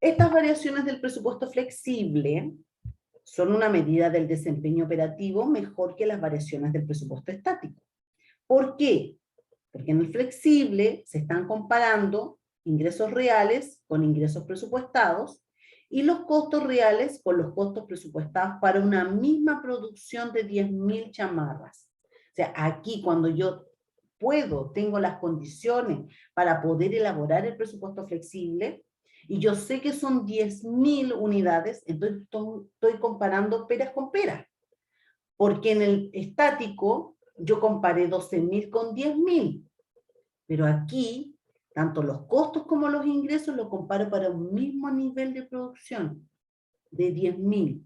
S1: Estas variaciones del presupuesto flexible son una medida del desempeño operativo mejor que las variaciones del presupuesto estático. ¿Por qué? Porque en el flexible se están comparando ingresos reales con ingresos presupuestados y los costos reales con los costos presupuestados para una misma producción de 10.000 chamarras. O sea, aquí cuando yo tengo las condiciones para poder elaborar el presupuesto flexible, y yo sé que son 10.000 unidades, entonces estoy comparando peras con peras. Porque en el estático yo comparé 12.000 con 10.000. Pero aquí, tanto los costos como los ingresos los comparo para un mismo nivel de producción, de 10.000.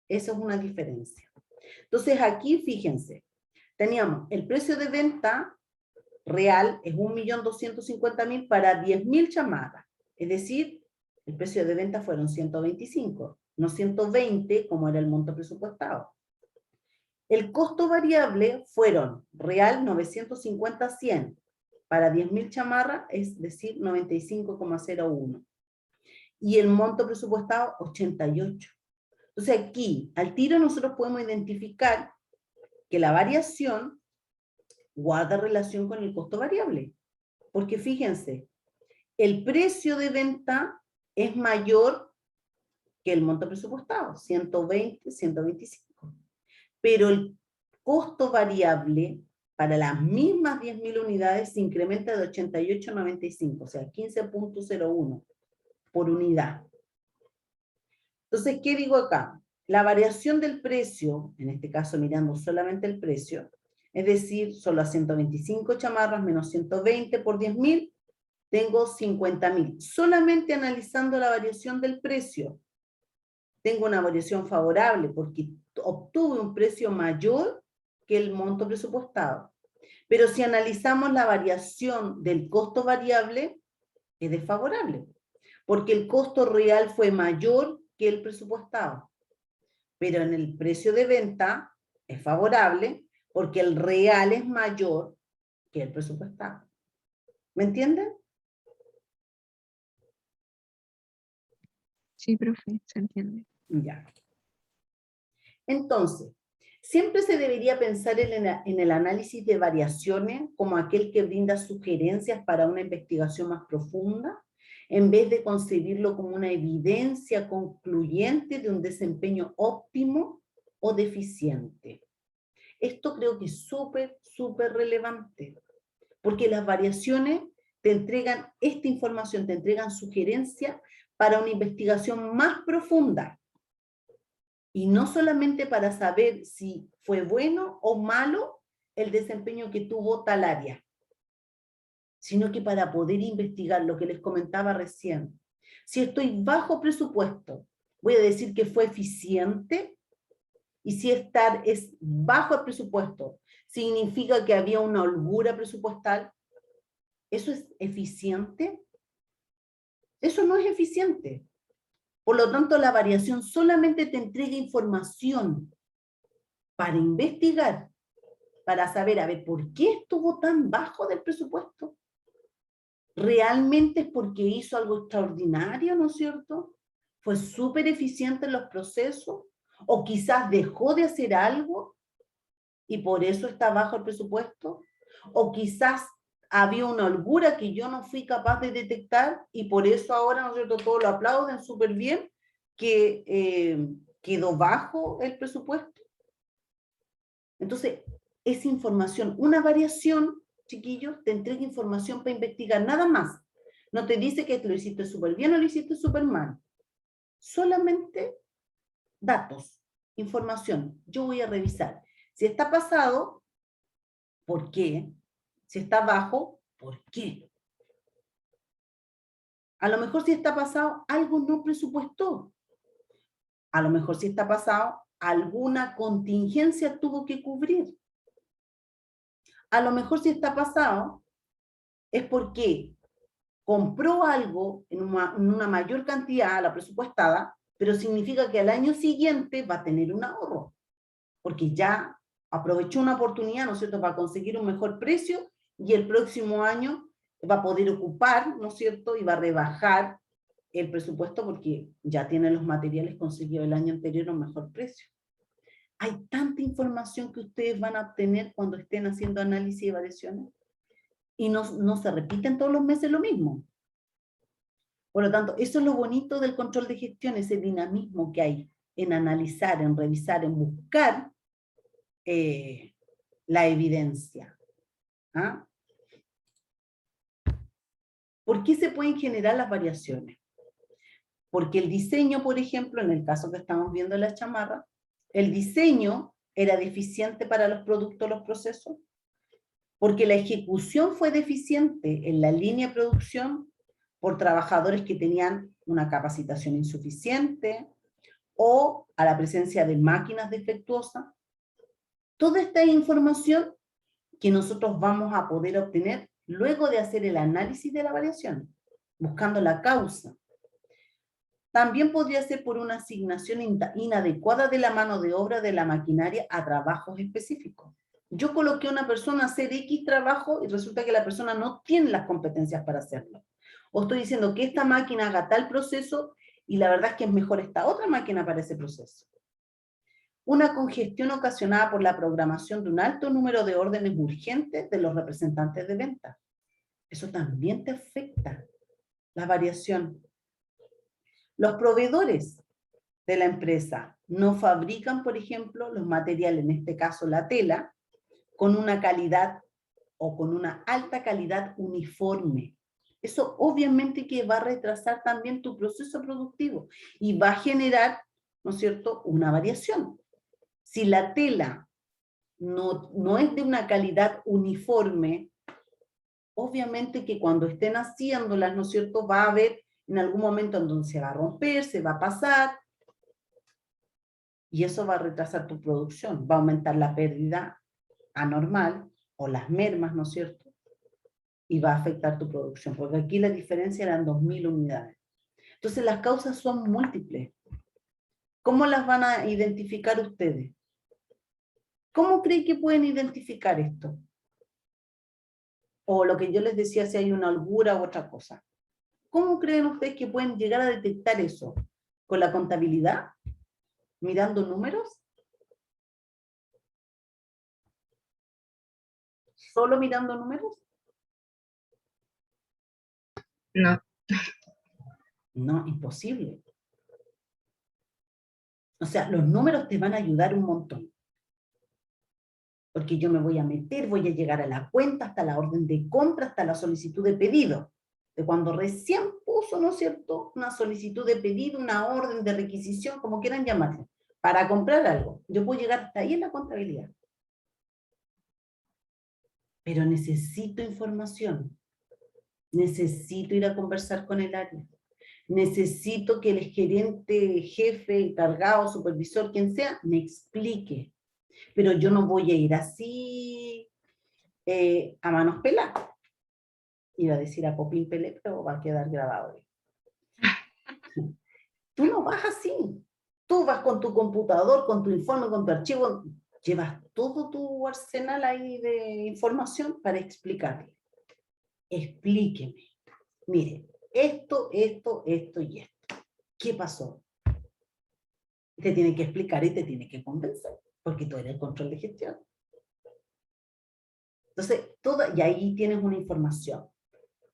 S1: Esa es una diferencia. Entonces aquí, fíjense, teníamos el precio de venta real es 1.250.000 para 10.000 chamarras. Es decir, el precio de venta fueron 125, no 120 como era el monto presupuestado. El costo variable fueron real 950-100 para 10.000 chamarras, es decir, 95,01. Y el monto presupuestado 88. Entonces aquí, al tiro nosotros podemos identificar que la variación guarda relación con el costo variable. Porque fíjense, el precio de venta es mayor que el monto presupuestado, 120, 125. Pero el costo variable para las mismas 10.000 unidades se incrementa de 88 a 95, o sea, 15.01 por unidad. Entonces, ¿qué digo acá? La variación del precio, en este caso mirando solamente el precio, es decir, solo a 125 chamarras menos 120 por 10.000, tengo 50.000. Solamente analizando la variación del precio. tengo una variación favorable porque obtuve un precio mayor que el monto presupuestado. Pero si analizamos la variación del costo variable, es desfavorable, porque el costo real fue mayor que el presupuestado. Pero en el precio de venta es favorable, porque el real es mayor que el presupuestado. ¿Me entienden?
S2: Sí, profe, se entiende.
S1: Ya. Entonces, siempre se debería pensar en el análisis de variaciones como aquel que brinda sugerencias para una investigación más profunda, en vez de concebirlo como una evidencia concluyente de un desempeño óptimo o deficiente. Esto creo que es súper, súper relevante, porque las variaciones te entregan esta información, te entregan sugerencias para una investigación más profunda. Y no solamente para saber si fue bueno o malo el desempeño que tuvo tal área, sino que para poder investigar lo que les comentaba recién. Si estoy bajo presupuesto, voy a decir que fue eficiente, y si estar es bajo el presupuesto, significa que había una holgura presupuestal. ¿Eso es eficiente? Eso no es eficiente. Por lo tanto, la variación solamente te entrega información para investigar, para saber, a ver, ¿por qué estuvo tan bajo del presupuesto? ¿Realmente es porque hizo algo extraordinario, no es cierto? ¿Fue súper eficiente en los procesos? ¿O quizás dejó de hacer algo y por eso está bajo el presupuesto? ¿O quizás había una holgura que yo no fui capaz de detectar y por eso ahora, ¿no es cierto?, todos lo aplauden súper bien, que quedó bajo el presupuesto? Entonces, es información, una variación, chiquillos, te entrega información para investigar, nada más. No te dice que lo hiciste súper bien o lo hiciste súper mal. Solamente datos, información. Yo voy a revisar. Si está pasado, ¿por qué? Si está bajo, ¿por qué? A lo mejor si está pasado, algo no presupuestó. A lo mejor si está pasado, alguna contingencia tuvo que cubrir. A lo mejor si está pasado, es porque compró algo en una mayor cantidad a la presupuestada, pero significa que al año siguiente va a tener un ahorro, porque ya aprovechó una oportunidad, ¿no es cierto?, para conseguir un mejor precio, y el próximo año va a poder ocupar, ¿no es cierto?, y va a rebajar el presupuesto porque ya tiene los materiales conseguidos el año anterior a un mejor precio. Hay tanta información que ustedes van a obtener cuando estén haciendo análisis y variaciones, y no se repiten todos los meses lo mismo. Por lo tanto, eso es lo bonito del control de gestión, ese dinamismo que hay en analizar, en revisar, en buscar la evidencia. ¿Ah? ¿Por qué se pueden generar las variaciones? Porque el diseño, por ejemplo, en el caso que estamos viendo en la chamarra, el diseño era deficiente para los productos, los procesos, porque la ejecución fue deficiente en la línea de producción por trabajadores que tenían una capacitación insuficiente o a la presencia de máquinas defectuosas. Toda esta información que nosotros vamos a poder obtener luego de hacer el análisis de la variación, buscando la causa. También podría ser por una asignación inadecuada de la mano de obra de la maquinaria a trabajos específicos. Yo coloqué a una persona a hacer X trabajo y resulta que la persona no tiene las competencias para hacerlo. O estoy diciendo que esta máquina haga tal proceso y la verdad es que es mejor esta otra máquina para ese proceso. Una congestión ocasionada por la programación de un alto número de órdenes urgentes de los representantes de venta. Eso también te afecta, la variación. Los proveedores de la empresa no fabrican, por ejemplo, los materiales, en este caso la tela, con una calidad o con una alta calidad uniforme. Eso obviamente que va a retrasar también tu proceso productivo y va a generar, ¿no es cierto?, una variación. Si la tela no es de una calidad uniforme, obviamente que cuando estén haciéndolas, ¿no es cierto?, va a haber en algún momento en donde se va a romper, se va a pasar, Y eso va a retrasar tu producción, va a aumentar la pérdida anormal o las mermas, ¿no es cierto? Y va a afectar tu producción, porque aquí la diferencia eran 2.000 unidades. Entonces las causas son múltiples. ¿Cómo las van a identificar ustedes? ¿Cómo creen que pueden identificar esto? O lo que yo les decía, si hay una holgura u otra cosa. ¿Cómo creen ustedes que pueden llegar a detectar eso? ¿Con la contabilidad? ¿Mirando números? ¿Solo mirando números?
S2: No,
S1: No, imposible. O sea, los números te van a ayudar un montón. Porque yo me voy a meter, voy a llegar a la cuenta, hasta la orden de compra, hasta la solicitud de pedido. De cuando recién puso, ¿no es cierto?, una solicitud de pedido, una orden de requisición, como quieran llamarlo, para comprar algo. Yo puedo llegar hasta ahí en la contabilidad. Pero necesito información. Necesito ir a conversar con el área. Necesito que el gerente, jefe, encargado, supervisor, quien sea, me explique. Pero yo no voy a ir así a manos peladas. Iba a decir a popín pelé, pero va a quedar grabado. Tú no vas así. Tú vas con tu computador, con tu informe, con tu archivo, llevas todo tu arsenal ahí de información para explicarle. Explíqueme. Mire, esto y esto. ¿Qué pasó? Te tiene que explicar y te tiene que convencer, porque tú eres el control de gestión. Entonces, y ahí tienes una información.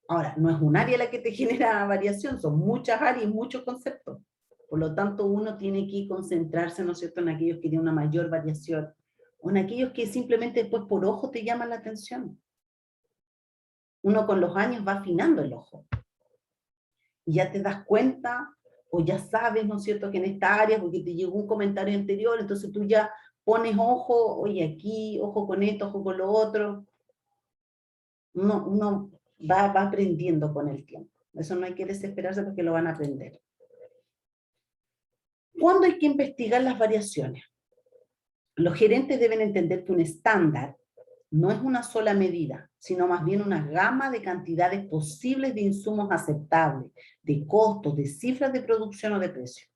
S1: Ahora, no es un área la que te genera variación, son muchas áreas y muchos conceptos. Por lo tanto, uno tiene que concentrarse, ¿no es cierto?, en aquellos que tienen una mayor variación, o en aquellos que simplemente después por ojo te llaman la atención. Uno con los años va afinando el ojo. Y ya te das cuenta, o ya sabes, ¿no es cierto?, que en esta área, porque te llegó un comentario anterior, entonces tú ya pones ojo, oye, aquí, ojo con esto, ojo con lo otro. Uno va aprendiendo con el tiempo. Eso no hay que desesperarse porque lo van a aprender. ¿Cuándo hay que investigar las variaciones? Los gerentes deben entender que un estándar no es una sola medida, sino más bien una gama de cantidades posibles de insumos aceptables, de costos, de cifras de producción o de precio.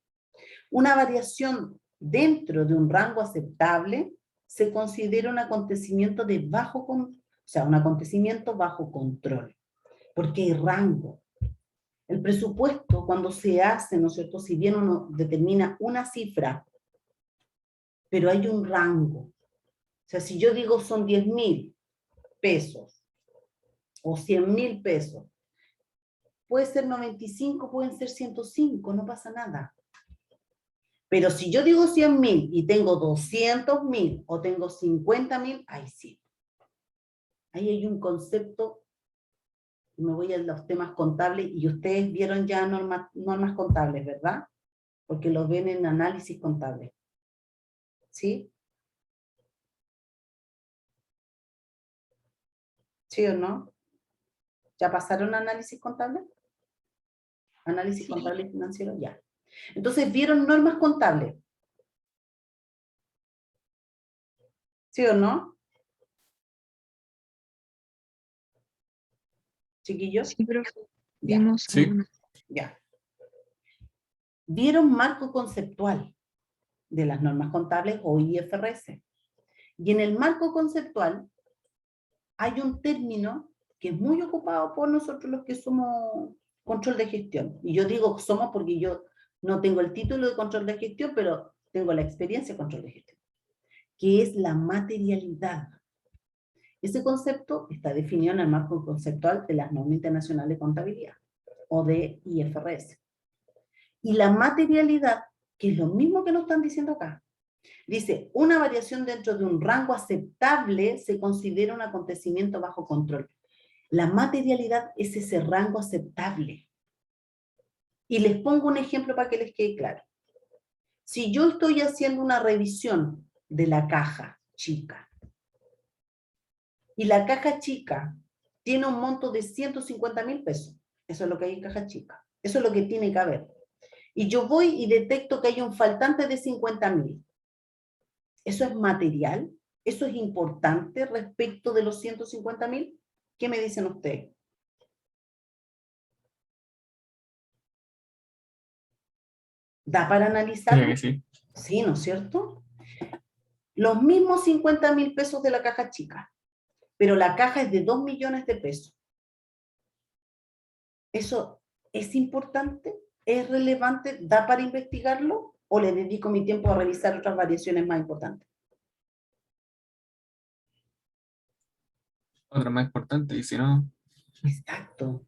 S1: Una variación dentro de un rango aceptable se considera un acontecimiento un acontecimiento bajo control, porque hay rango. El presupuesto, cuando se hace, ¿no es cierto?, si bien uno determina una cifra, pero hay un rango. O sea, si yo digo son 10.000 pesos o 100.000 pesos, puede ser 95, pueden ser 105, no pasa nada. Pero si yo digo 100.000 y tengo 200.000 o tengo 50.000, ahí sí. Ahí hay un concepto, me voy a los temas contables, y ustedes vieron ya normas contables, ¿verdad? Porque lo ven en análisis contable. ¿Sí? ¿Sí o no? ¿Ya pasaron a análisis contable? Análisis contable y financiero, ya. Entonces, ¿vieron normas contables? ¿Sí o no? ¿Chiquillos?
S2: sí, profe.
S1: Ya.
S2: Vimos
S3: Sí.
S2: algunas.
S1: Ya. ¿Vieron marco conceptual de las normas contables o IFRS? Y en el marco conceptual hay un término que es muy ocupado por nosotros los que somos control de gestión. Y yo digo somos porque yo no tengo el título de control de gestión, pero tengo la experiencia de control de gestión, que es la materialidad. Ese concepto está definido en el marco conceptual de las normas internacionales de contabilidad, o de IFRS. Y la materialidad, que es lo mismo que nos están diciendo acá, dice, una variación dentro de un rango aceptable se considera un acontecimiento bajo control. La materialidad es ese rango aceptable. Y les pongo un ejemplo para que les quede claro. Si yo estoy haciendo una revisión de la caja chica, y la caja chica tiene un monto de 150.000 pesos, eso es lo que hay en caja chica, eso es lo que tiene que haber. Y yo voy y detecto que hay un faltante de 50.000. ¿Eso es material? ¿Eso es importante respecto de los 150.000? ¿Qué me dicen ustedes? ¿Da para analizarlo?
S3: Sí.
S1: Sí, ¿no es cierto? Los mismos 50.000 pesos de la caja chica, pero la caja es de 2 millones de pesos. ¿Eso es importante? ¿Es relevante? ¿Da para investigarlo? ¿O le dedico mi tiempo a revisar otras variaciones más importantes?
S3: Otra más importante, y si no,
S1: Exacto.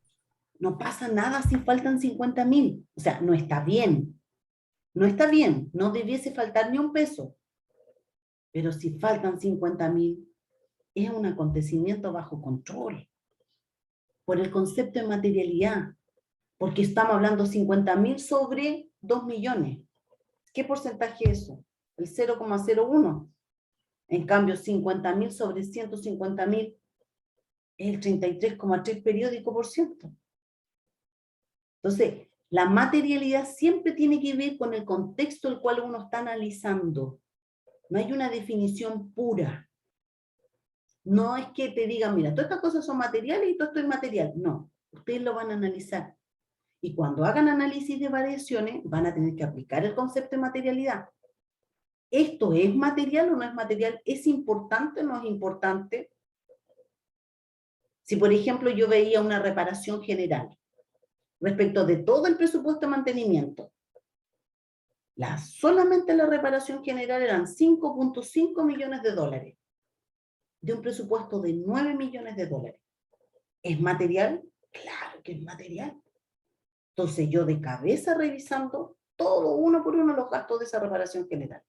S1: No pasa nada si faltan 50.000. O sea, no está bien. No está bien. No debiese faltar ni un peso. Pero si faltan 50.000, es un acontecimiento bajo control. Por el concepto de materialidad. Porque estamos hablando 50.000 sobre 2 millones. ¿Qué porcentaje es eso? El 0,01. En cambio, 50.000 sobre 150.000 es el 33,3 periódico por ciento. Entonces, la materialidad siempre tiene que ver con el contexto el cual uno está analizando. No hay una definición pura. No es que te digan, mira, todas estas cosas son materiales y todo esto es material. No, ustedes lo van a analizar. Y cuando hagan análisis de variaciones, van a tener que aplicar el concepto de materialidad. ¿Esto es material o no es material? ¿Es importante o no es importante? Si, por ejemplo, yo veía una reparación general respecto de todo el presupuesto de mantenimiento, solamente la reparación general eran 5,5 millones de dólares, de un presupuesto de 9 millones de dólares. ¿Es material? Claro que es material. Entonces yo de cabeza revisando todo uno por uno los gastos de esa reparación general.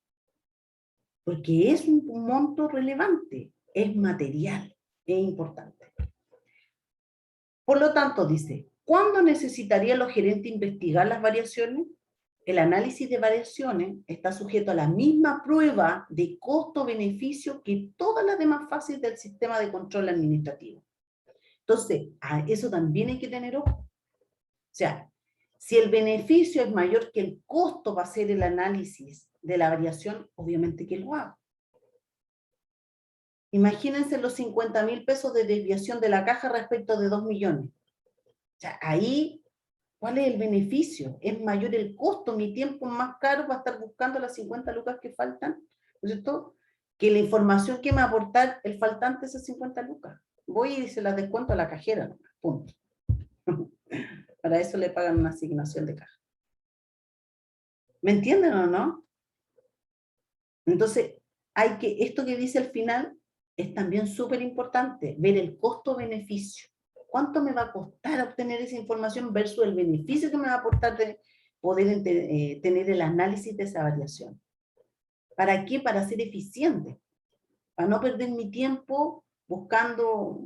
S1: Porque es un monto relevante, es material, es importante. Por lo tanto, dice, ¿cuándo necesitarían los gerentes investigar las variaciones? El análisis de variaciones está sujeto a la misma prueba de costo-beneficio que todas las demás fases del sistema de control administrativo. Entonces, a eso también hay que tener ojo. O sea, si el beneficio es mayor que el costo para hacer el análisis de la variación, obviamente que lo hago. Imagínense los 50.000 pesos de desviación de la caja respecto de 2 millones. O sea, ahí, ¿cuál es el beneficio? ¿Es mayor el costo? ¿Mi tiempo es más caro para estar buscando las 50 lucas que faltan? ¿No es cierto? Que la información que me va a aportar el faltante esas 50 lucas. Voy y se las descuento a la cajera, punto. Para eso le pagan una asignación de caja. ¿Me entienden o no? Entonces, esto que dice al final es también súper importante, ver el costo-beneficio. ¿Cuánto me va a costar obtener esa información versus el beneficio que me va a aportar de poder tener el análisis de esa variación? ¿Para qué? Para ser eficiente, para no perder mi tiempo buscando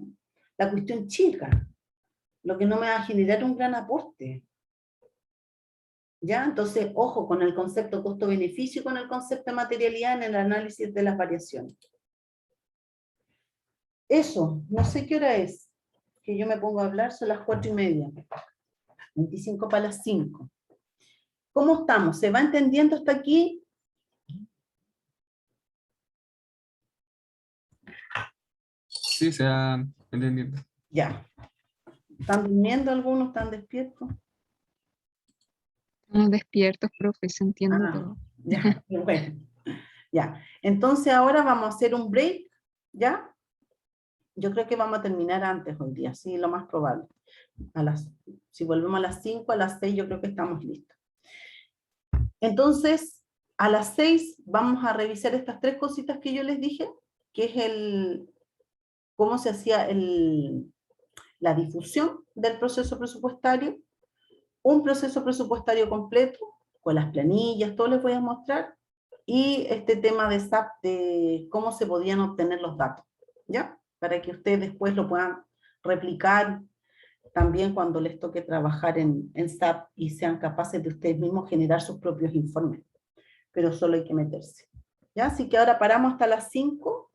S1: la cuestión chica, lo que no me va a generar un gran aporte. ¿Ya? Entonces, ojo con el concepto costo-beneficio y con el concepto de materialidad en el análisis de las variaciones. Eso, no sé qué hora es, que yo me pongo a hablar, son las 4:30. 25 para las 5. ¿Cómo estamos? ¿Se va entendiendo hasta aquí?
S3: sí se va entendiendo.
S1: Ya. ¿Están durmiendo algunos? ¿Están despiertos?
S4: Estamos despiertos, profe, se entiende
S1: Ah,
S4: todo.
S1: ya, bueno. Ya. Entonces ahora vamos a hacer un break, ¿ya? Yo creo que vamos a terminar antes hoy día, sí, lo más probable. Si volvemos a las 5, a las 6 yo creo que estamos listos. Entonces, a las 6 vamos a revisar estas 3 cositas que yo les dije, que es cómo se hacía la difusión del proceso presupuestario, un proceso presupuestario completo, con las planillas, todo les voy a mostrar, y este tema de SAP, de cómo se podían obtener los datos, ¿ya? Para que ustedes después lo puedan replicar también cuando les toque trabajar en SAP y sean capaces de ustedes mismos generar sus propios informes. Pero solo hay que meterse. ¿Ya? Así que ahora paramos hasta las 5,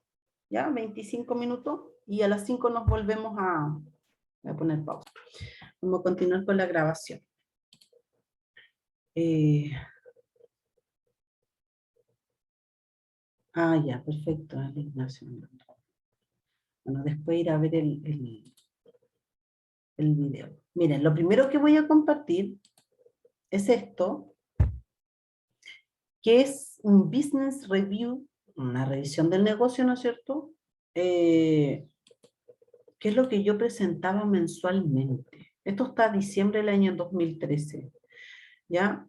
S1: ¿ya? 25 minutos, y a las 5 nos volvemos voy a poner pausa. Vamos a continuar con la grabación. Ah, ya, perfecto, Ignacio. Bueno, después ir a ver el video. Miren, lo primero que voy a compartir es esto, que es un business review, una revisión del negocio, ¿no es cierto? Que es lo que yo presentaba mensualmente. Esto está a diciembre del año 2013, ¿ya?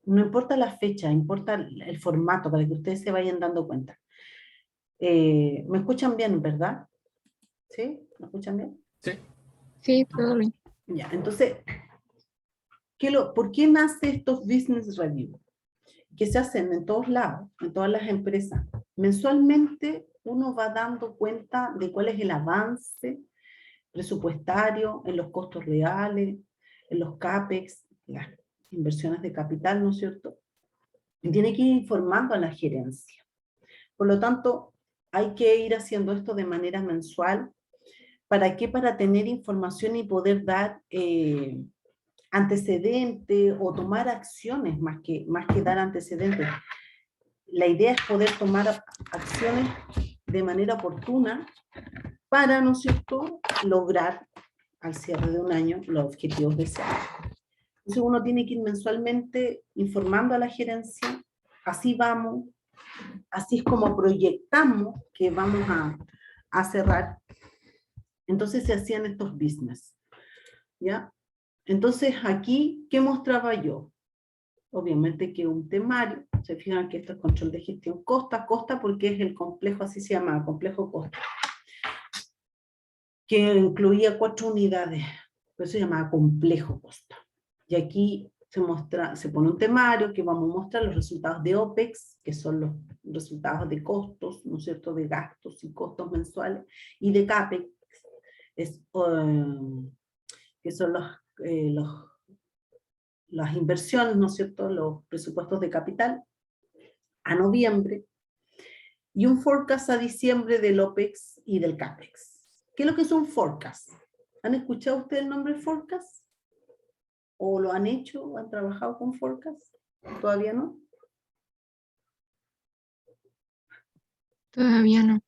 S1: No importa la fecha, importa el formato, para que ustedes se vayan dando cuenta. ¿Me escuchan bien, verdad? ¿Sí? ¿Me escuchan bien?
S3: Sí.
S4: Sí, todo bien.
S1: Ya, entonces, ¿por qué nace estos business review? Que se hacen en todos lados, en todas las empresas. Mensualmente uno va dando cuenta de cuál es el avance presupuestario en los costos reales, en los CAPEX, las inversiones de capital, ¿no es cierto? Y tiene que ir informando a la gerencia. Por lo tanto, hay que ir haciendo esto de manera mensual. ¿Para qué? Para tener información y poder dar antecedentes o tomar acciones más que dar antecedentes. La idea es poder tomar acciones de manera oportuna para, ¿no es cierto?, lograr al cierre de un año los objetivos deseados. Entonces uno tiene que ir mensualmente informando a la gerencia, así vamos, así es como proyectamos que vamos a cerrar. Entonces se hacían estos business, ¿ya? Entonces aquí, ¿qué mostraba yo? Obviamente que un temario, se fijan que esto es control de gestión costa porque es el complejo, así se llama, complejo costa, que incluía 4 unidades, por eso se llamaba complejo costa. Y aquí se pone un temario que vamos a mostrar los resultados de OPEX, que son los resultados de costos, ¿no es cierto?, de gastos y costos mensuales, y de CAPEX, que son las inversiones, ¿no es cierto?, los presupuestos de capital, a noviembre, y un forecast a diciembre del OPEX y del CAPEX. ¿Qué es lo que es un forecast? ¿Han escuchado ustedes el nombre forecast? ¿O lo han hecho o han trabajado con forecast? ¿Todavía no?
S4: Todavía no.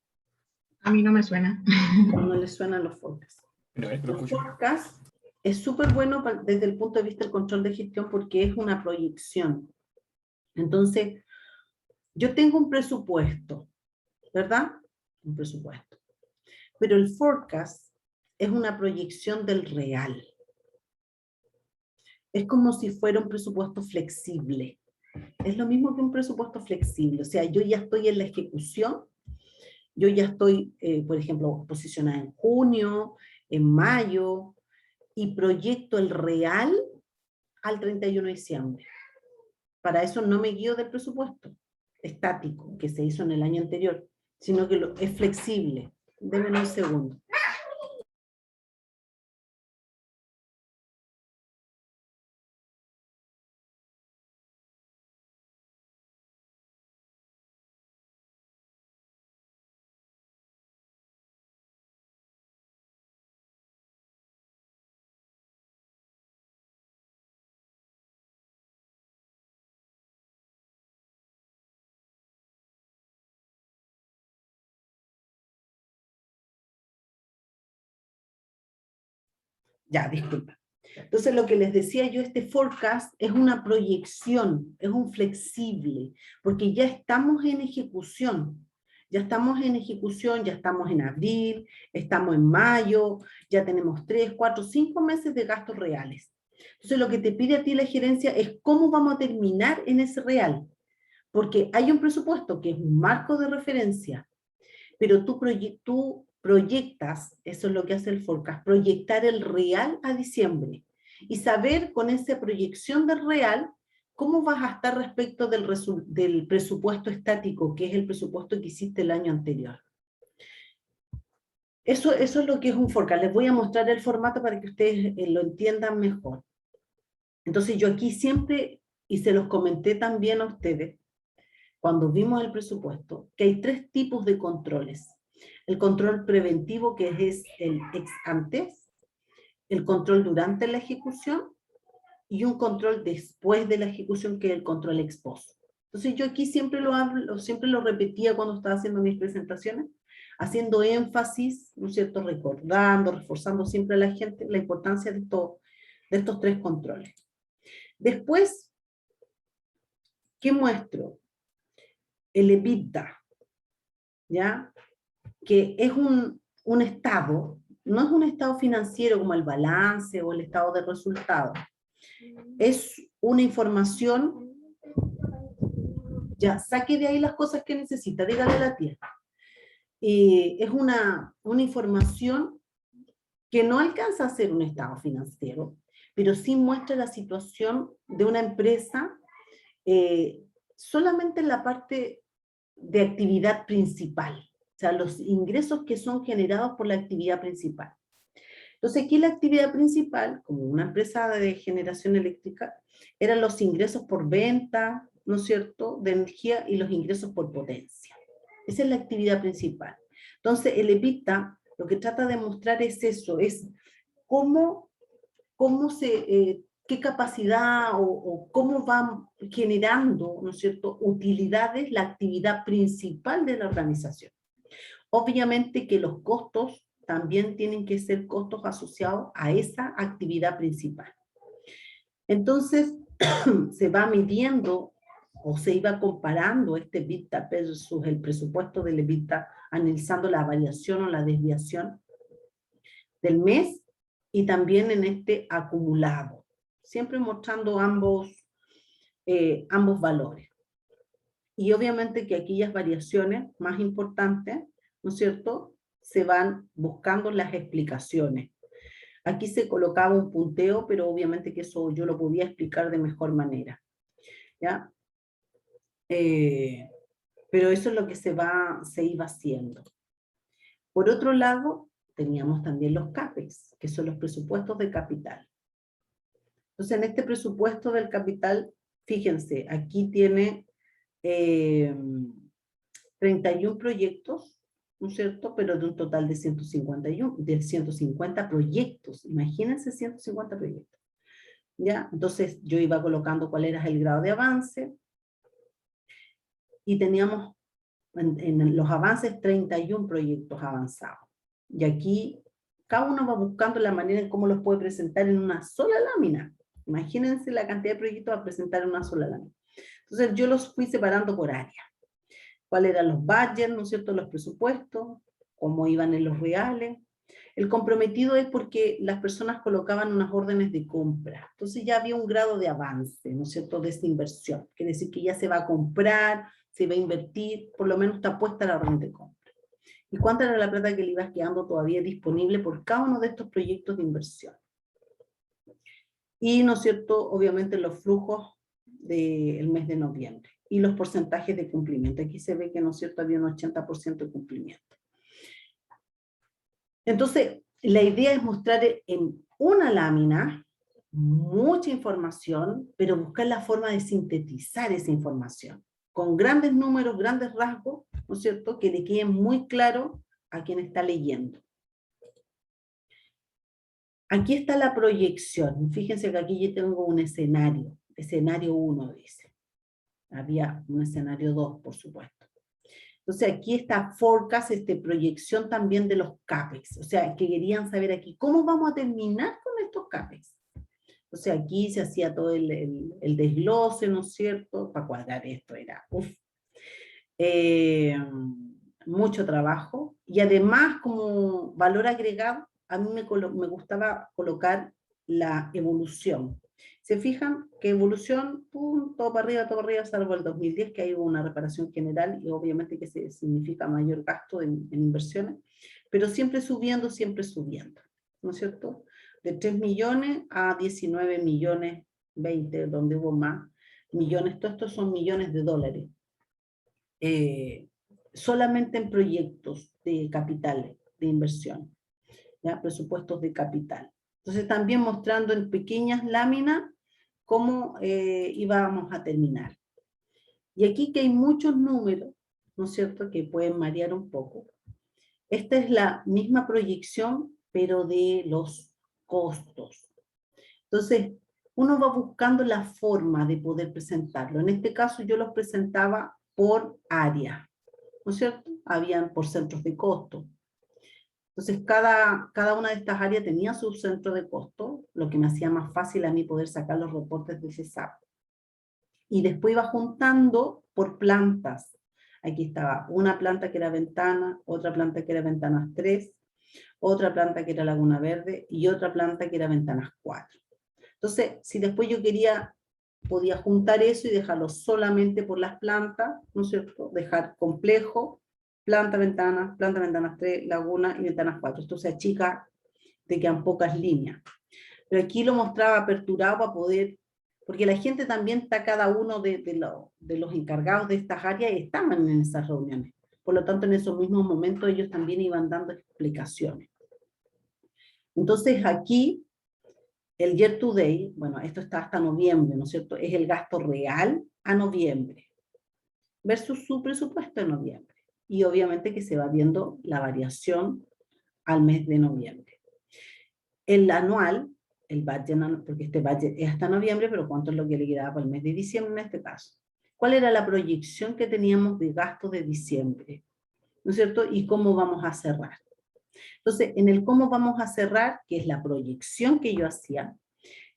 S2: A mí no me suena.
S1: No les suenan los forecasts.
S3: Pero es que lo
S1: El
S3: escucho.
S1: forecast es súper bueno desde el punto de vista del control de gestión porque es una proyección. Entonces, yo tengo un presupuesto, ¿verdad? Un presupuesto. Pero el forecast es una proyección del real. Es como si fuera un presupuesto flexible. Es lo mismo que un presupuesto flexible. O sea, yo ya estoy en la ejecución, yo ya estoy, por ejemplo, posicionada en junio, en mayo, y proyecto el real al 31 de diciembre. Para eso no me guío del presupuesto estático que se hizo en el año anterior, sino que es flexible. Denme un segundo. Ya, disculpa. Entonces, lo que les decía yo, este forecast es una proyección, es un flexible, porque ya estamos en ejecución. Ya estamos en ejecución, ya estamos en abril, estamos en mayo, ya tenemos 3, 4, 5 meses de gastos reales. Entonces, lo que te pide a ti la gerencia es cómo vamos a terminar en ese real. Porque hay un presupuesto que es un marco de referencia, pero tú proyectas, eso es lo que hace el forecast, proyectar el real a diciembre y saber con esa proyección del real cómo vas a estar respecto del presupuesto estático, que es el presupuesto que hiciste el año anterior. Eso es lo que es un forecast. Les voy a mostrar el formato para que ustedes lo entiendan mejor. Entonces yo aquí siempre, y se los comenté también a ustedes, cuando vimos el presupuesto, que hay 3 tipos de controles. El control preventivo, que es el ex antes, el control durante la ejecución, y un control después de la ejecución, que es el control ex post. Entonces yo aquí siempre lo hablo, siempre lo repetía cuando estaba haciendo mis presentaciones, haciendo énfasis, ¿no es cierto?, recordando, reforzando siempre a la gente la importancia de estos tres controles. Después, ¿qué muestro? El EBITDA, ¿ya? Que es un estado, no es un estado financiero como el balance o el estado de resultados, es una información, ya, saque de ahí las cosas que necesita, dígale a la tía. Es una información que no alcanza a ser un estado financiero, pero sí muestra la situación de una empresa solamente en la parte de actividad principal, o sea, los ingresos que son generados por la actividad principal. Entonces aquí la actividad principal, como una empresa de generación eléctrica, eran los ingresos por venta, ¿no es cierto?, de energía y los ingresos por potencia. Esa es la actividad principal. Entonces el EBITDA lo que trata de mostrar es eso, es qué capacidad o cómo va generando, ¿no es cierto?, utilidades la actividad principal de la organización. Obviamente que los costos también tienen que ser costos asociados a esa actividad principal. Entonces, se va midiendo o se iba comparando este EBITDA versus el presupuesto del EBITDA, analizando la variación o la desviación del mes y también en este acumulado, siempre mostrando ambos valores. Y obviamente que aquellas variaciones más importantes, ¿no es cierto?, se van buscando las explicaciones. Aquí se colocaba un punteo, pero obviamente que eso yo lo podía explicar de mejor manera, ¿ya? Pero eso es lo que se iba haciendo. Por otro lado, teníamos también los CAPEX, que son los presupuestos de capital. Entonces, en este presupuesto del capital, fíjense, aquí tiene 31 proyectos, ¿no es cierto?, pero de un total de 150 proyectos. Imagínense 150 proyectos. ¿Ya? Entonces, yo iba colocando cuál era el grado de avance, y teníamos en los avances 31 proyectos avanzados. Y aquí cada uno va buscando la manera en cómo los puede presentar en una sola lámina. Imagínense la cantidad de proyectos a presentar en una sola lámina. Entonces yo los fui separando por área. ¿Cuáles eran los budgets, no es cierto?, los presupuestos, cómo iban en los reales. El comprometido es porque las personas colocaban unas órdenes de compra. Entonces ya había un grado de avance, ¿no es cierto?, de esta inversión. Quiere decir que ya se va a comprar, se va a invertir, por lo menos está puesta la orden de compra. ¿Y cuánta era la plata que le iba quedando todavía disponible por cada uno de estos proyectos de inversión? Y, ¿no es cierto?, obviamente los flujos del mes de noviembre y los porcentajes de cumplimiento. Aquí se ve que, ¿no es cierto?, había un 80% de cumplimiento. Entonces, la idea es mostrar en una lámina mucha información, pero buscar la forma de sintetizar esa información, con grandes números, grandes rasgos, ¿no es cierto?, que le quede muy claro a quien está leyendo. Aquí está la proyección. Fíjense que aquí yo tengo un escenario 1 dice. Había un escenario 2, por supuesto. Entonces aquí está forecast, proyección también de los CAPEX. O sea, que querían saber aquí, ¿cómo vamos a terminar con estos CAPEX? O sea, aquí se hacía todo el desglose, ¿no es cierto? Para cuadrar esto era, mucho trabajo. Y además, como valor agregado, a mí me gustaba colocar la evolución. ¿Se fijan? Que evolución, pum, todo para arriba, salvo el 2010, que hay una reparación general, y obviamente que significa mayor gasto en inversiones, pero siempre subiendo, ¿no es cierto? De 3 millones a 19 millones, 20, donde hubo más millones, todos estos son millones de dólares. Solamente en proyectos de capitales, de inversión, ¿ya? Presupuestos de capital. Entonces también mostrando en pequeñas láminas cómo íbamos a terminar. Y aquí que hay muchos números, ¿no es cierto?, que pueden marear un poco. Esta es la misma proyección, pero de los costos. Entonces, uno va buscando la forma de poder presentarlo. En este caso yo los presentaba por área, ¿no es cierto? Habían por centros de costo. Entonces cada una de estas áreas tenía su centro de costo, lo que me hacía más fácil a mí poder sacar los reportes de CESAP. Y después iba juntando por plantas. Aquí estaba una planta que era ventana, otra planta que era ventanas 3, otra planta que era Laguna Verde y otra planta que era ventanas 4. Entonces, si después yo quería, podía juntar eso y dejarlo solamente por las plantas, ¿no es cierto? Dejar complejo, planta, ventanas 3, laguna y ventanas 4. Esto se achica, te quedan pocas líneas. Pero aquí lo mostraba aperturado para poder, porque la gente también está, cada uno de los encargados de estas áreas y estaban en esas reuniones. Por lo tanto, en esos mismos momentos ellos también iban dando explicaciones. Entonces aquí, el year to date, bueno, esto está hasta noviembre, ¿no es cierto? Es el gasto real a noviembre, versus su presupuesto de noviembre. Y obviamente que se va viendo la variación al mes de noviembre. El anual, el budget, porque este budget es hasta noviembre, pero ¿cuánto es lo que le quedaba para el mes de diciembre en este caso? ¿Cuál era la proyección que teníamos de gasto de diciembre? ¿No es cierto? ¿Y cómo vamos a cerrar? Entonces, en el cómo vamos a cerrar, que es la proyección que yo hacía,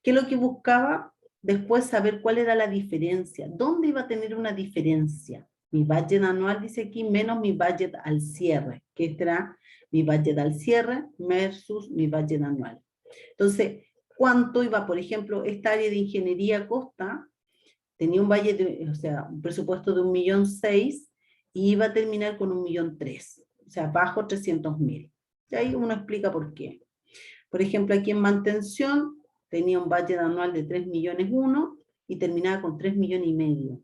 S1: ¿qué es lo que buscaba? Después saber cuál era la diferencia. ¿Dónde iba a tener una diferencia? Mi budget anual, dice aquí, menos mi budget al cierre, que será mi budget al cierre versus mi budget anual. Entonces, ¿cuánto iba? Por ejemplo, esta área de ingeniería costa tenía un budget, o sea, un presupuesto de 1.600.000 y iba a terminar con 1.300.000, o sea, bajo 300.000. Y ahí uno explica por qué. Por ejemplo, aquí en mantención tenía un budget anual de 3.100.000 y terminaba con 3.500.000.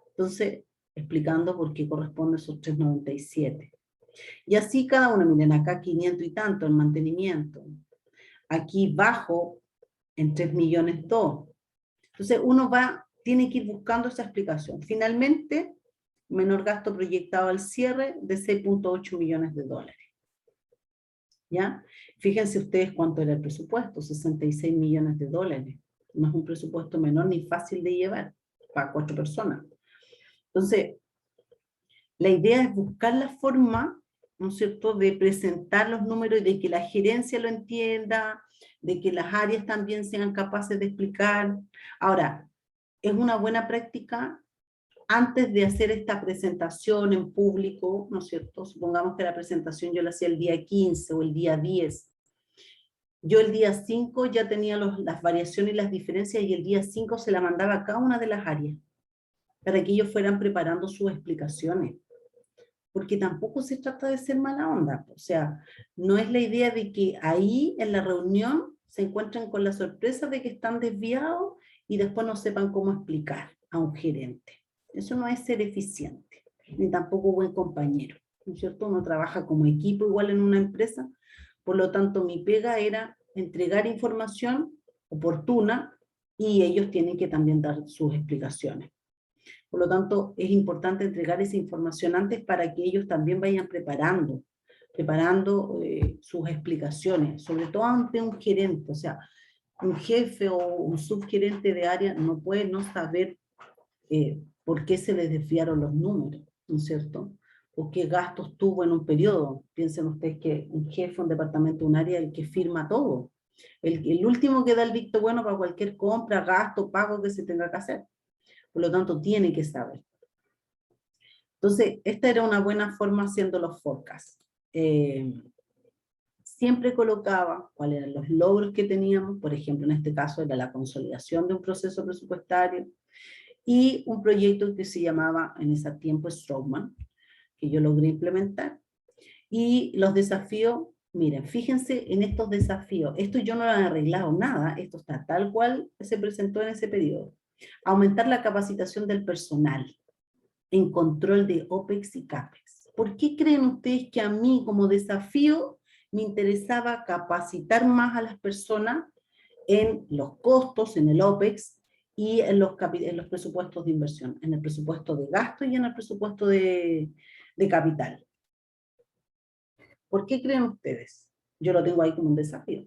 S1: Entonces, explicando por qué corresponde a esos 397. Y así cada uno, miren, acá 500 y tanto en mantenimiento. Aquí bajo en 3.200.000. Entonces uno tiene que ir buscando esa explicación. Finalmente, menor gasto proyectado al cierre de 6.8 millones de dólares. ¿Ya? Fíjense ustedes cuánto era el presupuesto, 66 millones de dólares. No es un presupuesto menor ni fácil de llevar para 4 personas. Entonces, la idea es buscar la forma, ¿no es cierto?, de presentar los números y de que la gerencia lo entienda, de que las áreas también sean capaces de explicar. Ahora, es una buena práctica antes de hacer esta presentación en público, ¿no es cierto? Supongamos que la presentación yo la hacía el día 15 o el día 10. Yo el día 5 ya tenía las variaciones y las diferencias y el día 5 se la mandaba a cada una de las áreas para que ellos fueran preparando sus explicaciones. Porque tampoco se trata de ser mala onda. O sea, no es la idea de que ahí en la reunión se encuentren con la sorpresa de que están desviados y después no sepan cómo explicar a un gerente. Eso no es ser eficiente, ni tampoco buen compañero, ¿no es cierto? Uno trabaja como equipo igual en una empresa, por lo tanto mi pega era entregar información oportuna y ellos tienen que también dar sus explicaciones. Por lo tanto, es importante entregar esa información antes para que ellos también vayan preparando sus explicaciones, sobre todo ante un gerente. O sea, un jefe o un subgerente de área no puede no saber por qué se les desviaron los números, ¿no es cierto? O qué gastos tuvo en un periodo. Piensen ustedes que un jefe, un departamento, un área, el que firma todo. El último que da el visto bueno para cualquier compra, gasto, pago que se tenga que hacer. Por lo tanto, tiene que saber. Entonces, esta era una buena forma haciendo los forecasts. Siempre colocaba cuáles eran los logros que teníamos, por ejemplo, en este caso era la consolidación de un proceso presupuestario y un proyecto que se llamaba en ese tiempo Stroman, que yo logré implementar. Y los desafíos, miren, fíjense en estos desafíos. Esto yo no lo he arreglado nada, esto está tal cual se presentó en ese periodo. Aumentar la capacitación del personal en control de OPEX y CAPEX. ¿Por qué creen ustedes que a mí como desafío me interesaba capacitar más a las personas en los costos, en el OPEX y en los presupuestos de inversión, en el presupuesto de gasto y en el presupuesto de capital? ¿Por qué creen ustedes? Yo lo tengo ahí como un desafío.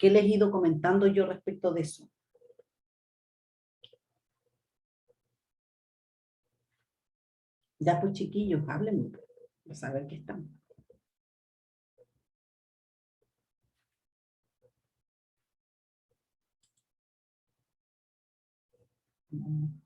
S1: ¿Qué les he ido comentando yo respecto de eso? Ya pues chiquillos, háblenme, para saber qué están. ¿Mm?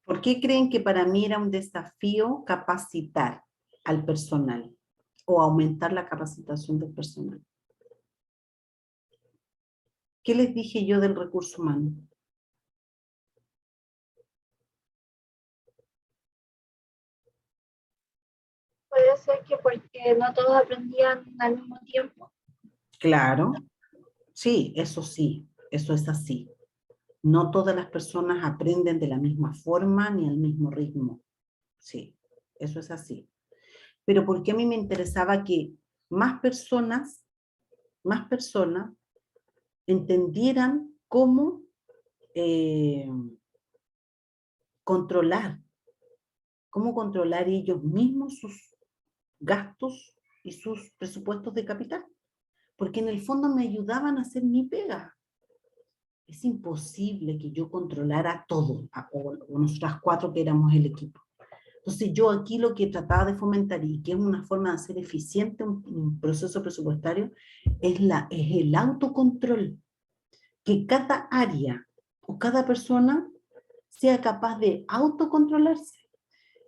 S1: ¿Por qué creen que para mí era un desafío capacitar al personal o aumentar la capacitación del personal? ¿Qué les dije yo del recurso humano?
S5: Puede ser que porque no todos aprendían al mismo tiempo.
S1: Claro, sí, eso es así. No todas las personas aprenden de la misma forma ni al mismo ritmo. Sí, eso es así. Pero ¿por qué a mí me interesaba que más personas entendieran cómo controlar ellos mismos sus gastos y sus presupuestos de capital? Porque en el fondo me ayudaban a hacer mi pega. Es imposible que yo controlara todo, o nosotras 4 que éramos el equipo. Entonces yo aquí lo que trataba de fomentar, y que es una forma de hacer eficiente un proceso presupuestario, es el autocontrol. Que cada área o cada persona sea capaz de autocontrolarse.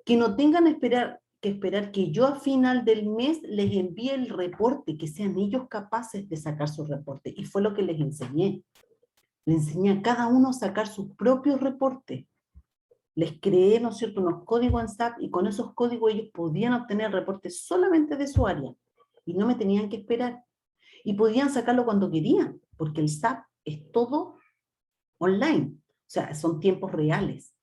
S1: Que no tengan que esperar que yo a final del mes les envíe el reporte, que sean ellos capaces de sacar su reporte. Y fue lo que les enseñé. Le enseñé a cada uno a sacar sus propios reportes. Les creé, ¿no es cierto?, unos códigos en SAP, y con esos códigos ellos podían obtener reportes solamente de su área, y no me tenían que esperar. Y podían sacarlo cuando querían, porque el SAP es todo online, o sea, son tiempos reales.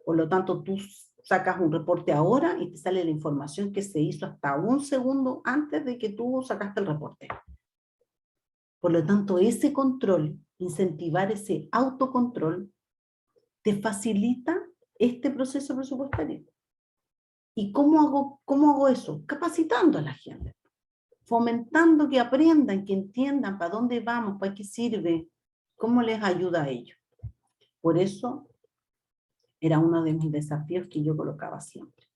S1: Por lo tanto, tú sacas un reporte ahora y te sale la información que se hizo hasta un segundo antes de que tú sacaste el reporte. Por lo tanto, ese control, incentivar ese autocontrol, te facilita este proceso presupuestario. ¿Y cómo hago eso? Capacitando a la gente, fomentando que aprendan, que entiendan para dónde vamos, para qué sirve, cómo les ayuda a ellos. Por eso era uno de mis desafíos que yo colocaba siempre.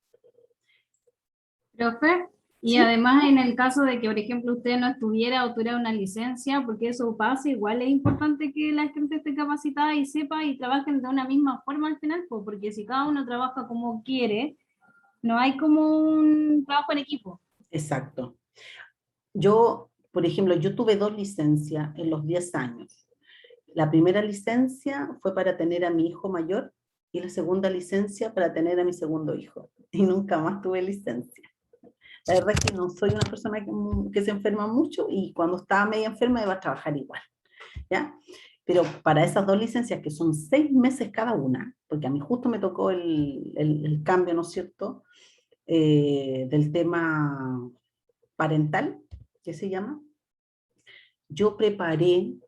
S6: Profe, y
S1: ¿Sí?
S6: además en el caso de que, por ejemplo, usted no estuviera o tuviera una licencia, porque eso pasa, igual es importante que la gente esté capacitada y sepa y trabajen de una misma forma al final, porque si cada uno trabaja como quiere, no hay como un trabajo en equipo.
S1: Exacto. Yo, por ejemplo, yo tuve 2 licencias en los 10 años. La primera licencia fue para tener a mi hijo mayor y la segunda licencia para tener a mi segundo hijo. Y nunca más tuve licencia. La verdad es que no soy una persona que se enferma mucho, y cuando estaba media enferma iba a trabajar igual, ¿ya? Pero para esas 2 licencias, que son 6 meses cada una, porque a mí justo me tocó el cambio, ¿no es cierto?, del tema parental, ¿qué se llama? Yo preparé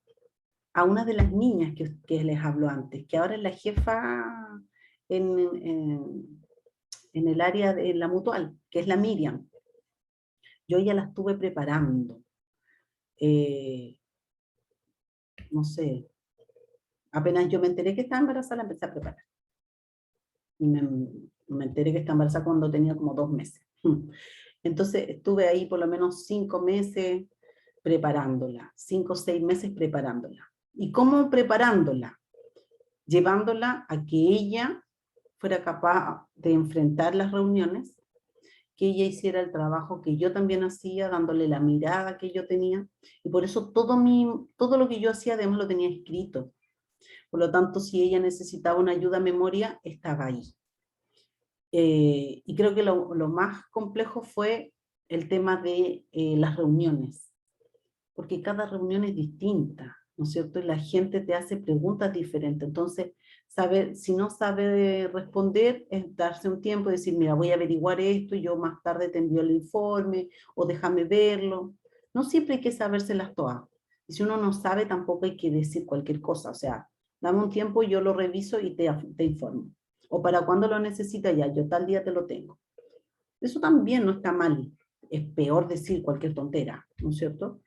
S1: a una de las niñas que les habló antes, que ahora es la jefa en, en el área de la mutual, que es la Miriam. Yo ya la estuve preparando. No sé, apenas yo me enteré que estaba embarazada, la empecé a preparar. Y me enteré que estaba embarazada cuando tenía como 2 meses. Entonces estuve ahí por lo menos 5 meses preparándola, 5 o 6 meses preparándola. ¿Y cómo preparándola? Llevándola a que ella fuera capaz de enfrentar las reuniones, que ella hiciera el trabajo que yo también hacía, dándole la mirada que yo tenía, y por eso todo lo que yo hacía además lo tenía escrito. Por lo tanto, si ella necesitaba una ayuda a memoria, estaba ahí. Y creo que lo más complejo fue el tema de las reuniones, porque cada reunión es distinta, ¿no es cierto? Y la gente te hace preguntas diferentes. Entonces, si no sabe responder, es darse un tiempo y decir, mira, voy a averiguar esto, y yo más tarde te envío el informe, o déjame verlo. No siempre hay que sabérselas todas. Y si uno no sabe, tampoco hay que decir cualquier cosa. O sea, Dame un tiempo, yo lo reviso y te informo. O para cuando lo necesitas ya, yo tal día te lo tengo. Eso también no está mal. Es peor decir cualquier tontera, ¿no es cierto?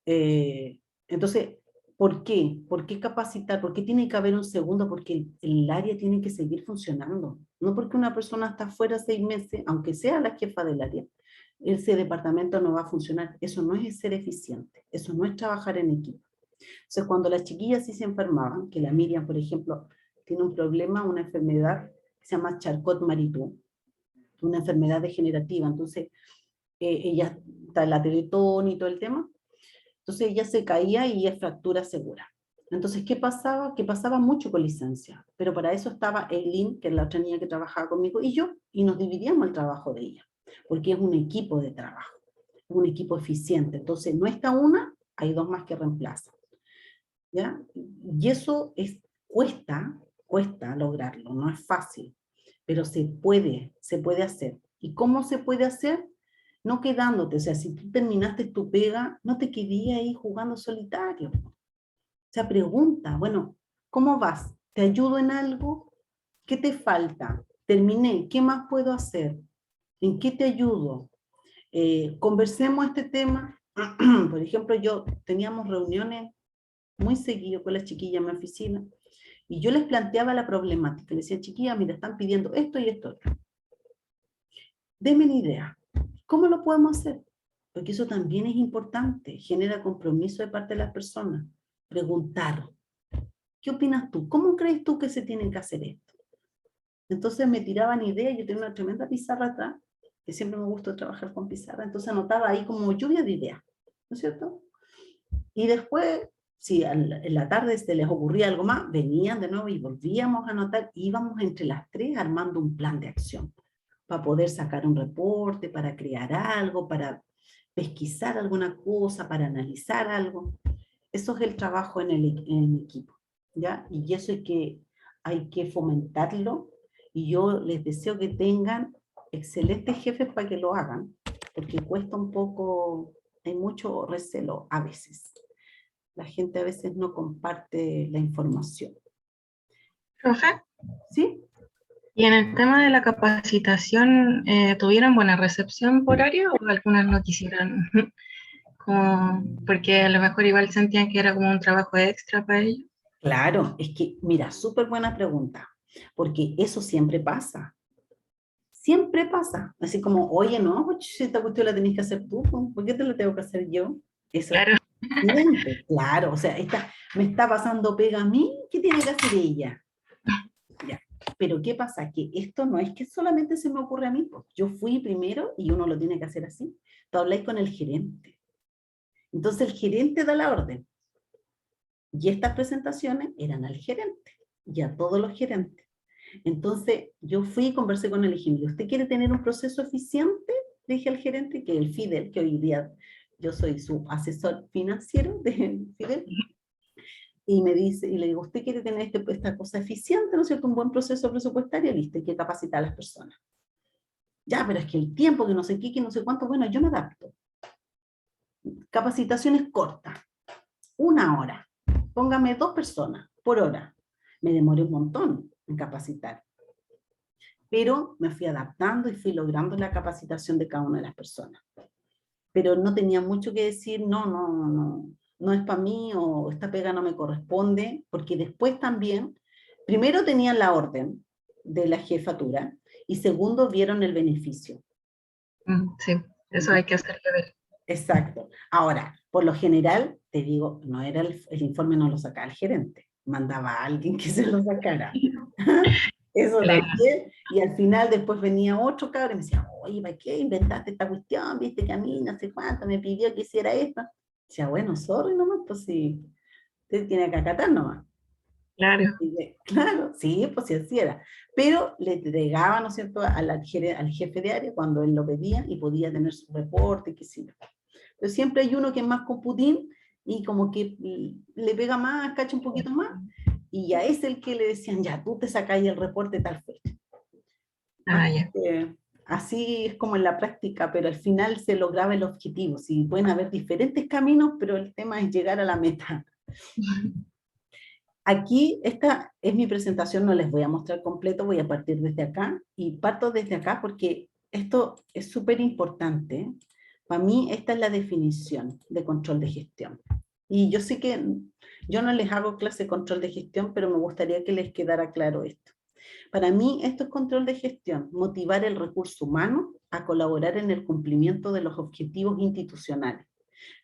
S1: Entonces, ¿por qué? ¿Por qué capacitar? ¿Por qué tiene que haber un segundo? Porque el área tiene que seguir funcionando. No porque una persona está fuera 6 meses, aunque sea la jefa del área, ese departamento no va a funcionar. Eso no es ser eficiente. Eso no es trabajar en equipo. Entonces, cuando las chiquillas sí se enfermaban, que la Miriam, por ejemplo, tiene un problema, una enfermedad que se llama Charcot-Marie-Tooth, una enfermedad degenerativa. Entonces, ella está en la Teletón y todo el tema. Entonces ella se caía y es fractura segura. Entonces, ¿qué pasaba? Que pasaba mucho con licencia, pero para eso estaba Eileen, que es la otra niña que trabajaba conmigo, y yo, y nos dividíamos el trabajo de ella, porque es un equipo de trabajo, un equipo eficiente. Entonces, no está una, hay dos más que reemplazan. ¿Ya? Y eso cuesta lograrlo, no es fácil, pero se puede hacer. ¿Y cómo se puede hacer? No quedándote, o sea, si tú terminaste tu pega, no te quedé ahí jugando solitario. O sea, pregunta, bueno, ¿cómo vas? ¿Te ayudo en algo? ¿Qué te falta? Terminé, ¿qué más puedo hacer? ¿En qué te ayudo? Conversemos este tema. Por ejemplo, teníamos reuniones muy seguido con las chiquillas en mi oficina, y yo les planteaba la problemática. Les decía, chiquillas, mira, están pidiendo esto y esto. Denme una idea. ¿Cómo lo podemos hacer? Porque eso también es importante, genera compromiso de parte de las personas. Preguntar, ¿qué opinas tú? ¿Cómo crees tú que se tiene que hacer esto? Entonces me tiraban ideas, yo tenía una tremenda pizarra atrás, que siempre me gustó trabajar con pizarra, entonces anotaba ahí como lluvia de ideas, ¿no es cierto? Y después, si en la tarde se les ocurría algo más, venían de nuevo y volvíamos a anotar, íbamos entre las tres armando un plan de acción, para poder sacar un reporte, para crear algo, para pesquisar alguna cosa, para analizar algo. Eso es el trabajo en el equipo, ¿ya? Y eso hay que fomentarlo, y yo les deseo que tengan excelentes jefes para que lo hagan, porque cuesta un poco, hay mucho recelo a veces. La gente a veces no comparte la información.
S2: Profe,
S1: ¿Sí?
S2: y en el tema de la capacitación, ¿tuvieron buena recepción por área o algunas no quisieron? Porque a lo mejor igual sentían que era como un trabajo extra para ellos.
S1: Claro, es que, mira, súper buena pregunta, porque eso siempre pasa. Siempre pasa. Así como, oye, no, si esta cuestión la tenés que hacer tú, ¿por qué te la tengo que hacer yo? Eso
S2: Claro.
S1: siempre, claro. O sea, me está pasando pega a mí, ¿qué tiene que hacer ella? Ya. Pero ¿qué pasa? Que esto no es que solamente se me ocurre a mí, pues. Yo fui primero y uno lo tiene que hacer así. Tú habláis con el gerente. Entonces el gerente da la orden. Y estas presentaciones eran al gerente y a todos los gerentes. Entonces yo fui y conversé con el ingeniero. ¿Usted quiere tener un proceso eficiente? Le dije al gerente, que el Fidel, que hoy día yo soy su asesor financiero de Fidel, y me dice, y le digo, ¿usted quiere tener esta cosa eficiente, ¿no es cierto? Un buen proceso presupuestario, listo, hay que capacitar a las personas. Ya, pero es que el tiempo, que no sé qué, que no sé cuánto, bueno, yo me adapto. Capacitaciones cortas, 1 hora. Póngame 2 personas por hora. Me demoré un montón en capacitar. Pero me fui adaptando y fui logrando la capacitación de cada una de las personas. Pero no tenía mucho que decir, no es para mí, o esta pega no me corresponde, porque después también, primero tenían la orden de la jefatura, y segundo vieron el beneficio.
S2: Sí, eso hay que hacerlo ver.
S1: Exacto. Ahora, por lo general, te digo, no era el informe, no lo sacaba el gerente, mandaba a alguien que se lo sacara. Eso también, y al final después venía otro cabrón y me decía, oye, ¿para qué inventaste esta cuestión? Viste que a mí no sé cuánto me pidió que hiciera esto. Decía, bueno, sorry nomás, pues sí, usted tiene que acatar nomás.
S2: Claro.
S1: Claro, sí, pues sí, así era. Pero le entregaba, ¿no es cierto?, al jefe de área cuando él lo pedía, y podía tener su reporte, qué sé yo. Pero siempre hay uno que es más computín y como que le pega más, cacha un poquito más, y ya es el que le decían, ya, tú te sacáis el reporte tal fecha.
S2: Ya.
S1: Así es como en la práctica, pero al final se lograba el objetivo. Sí, pueden haber diferentes caminos, pero el tema es llegar a la meta. Aquí, esta es mi presentación, no les voy a mostrar completo, voy a partir desde acá, y parto desde acá porque esto es súper importante. Para mí, esta es la definición de control de gestión. Y yo sé que yo no les hago clase de control de gestión, pero me gustaría que les quedara claro esto. Para mí, esto es control de gestión, motivar el recurso humano a colaborar en el cumplimiento de los objetivos institucionales,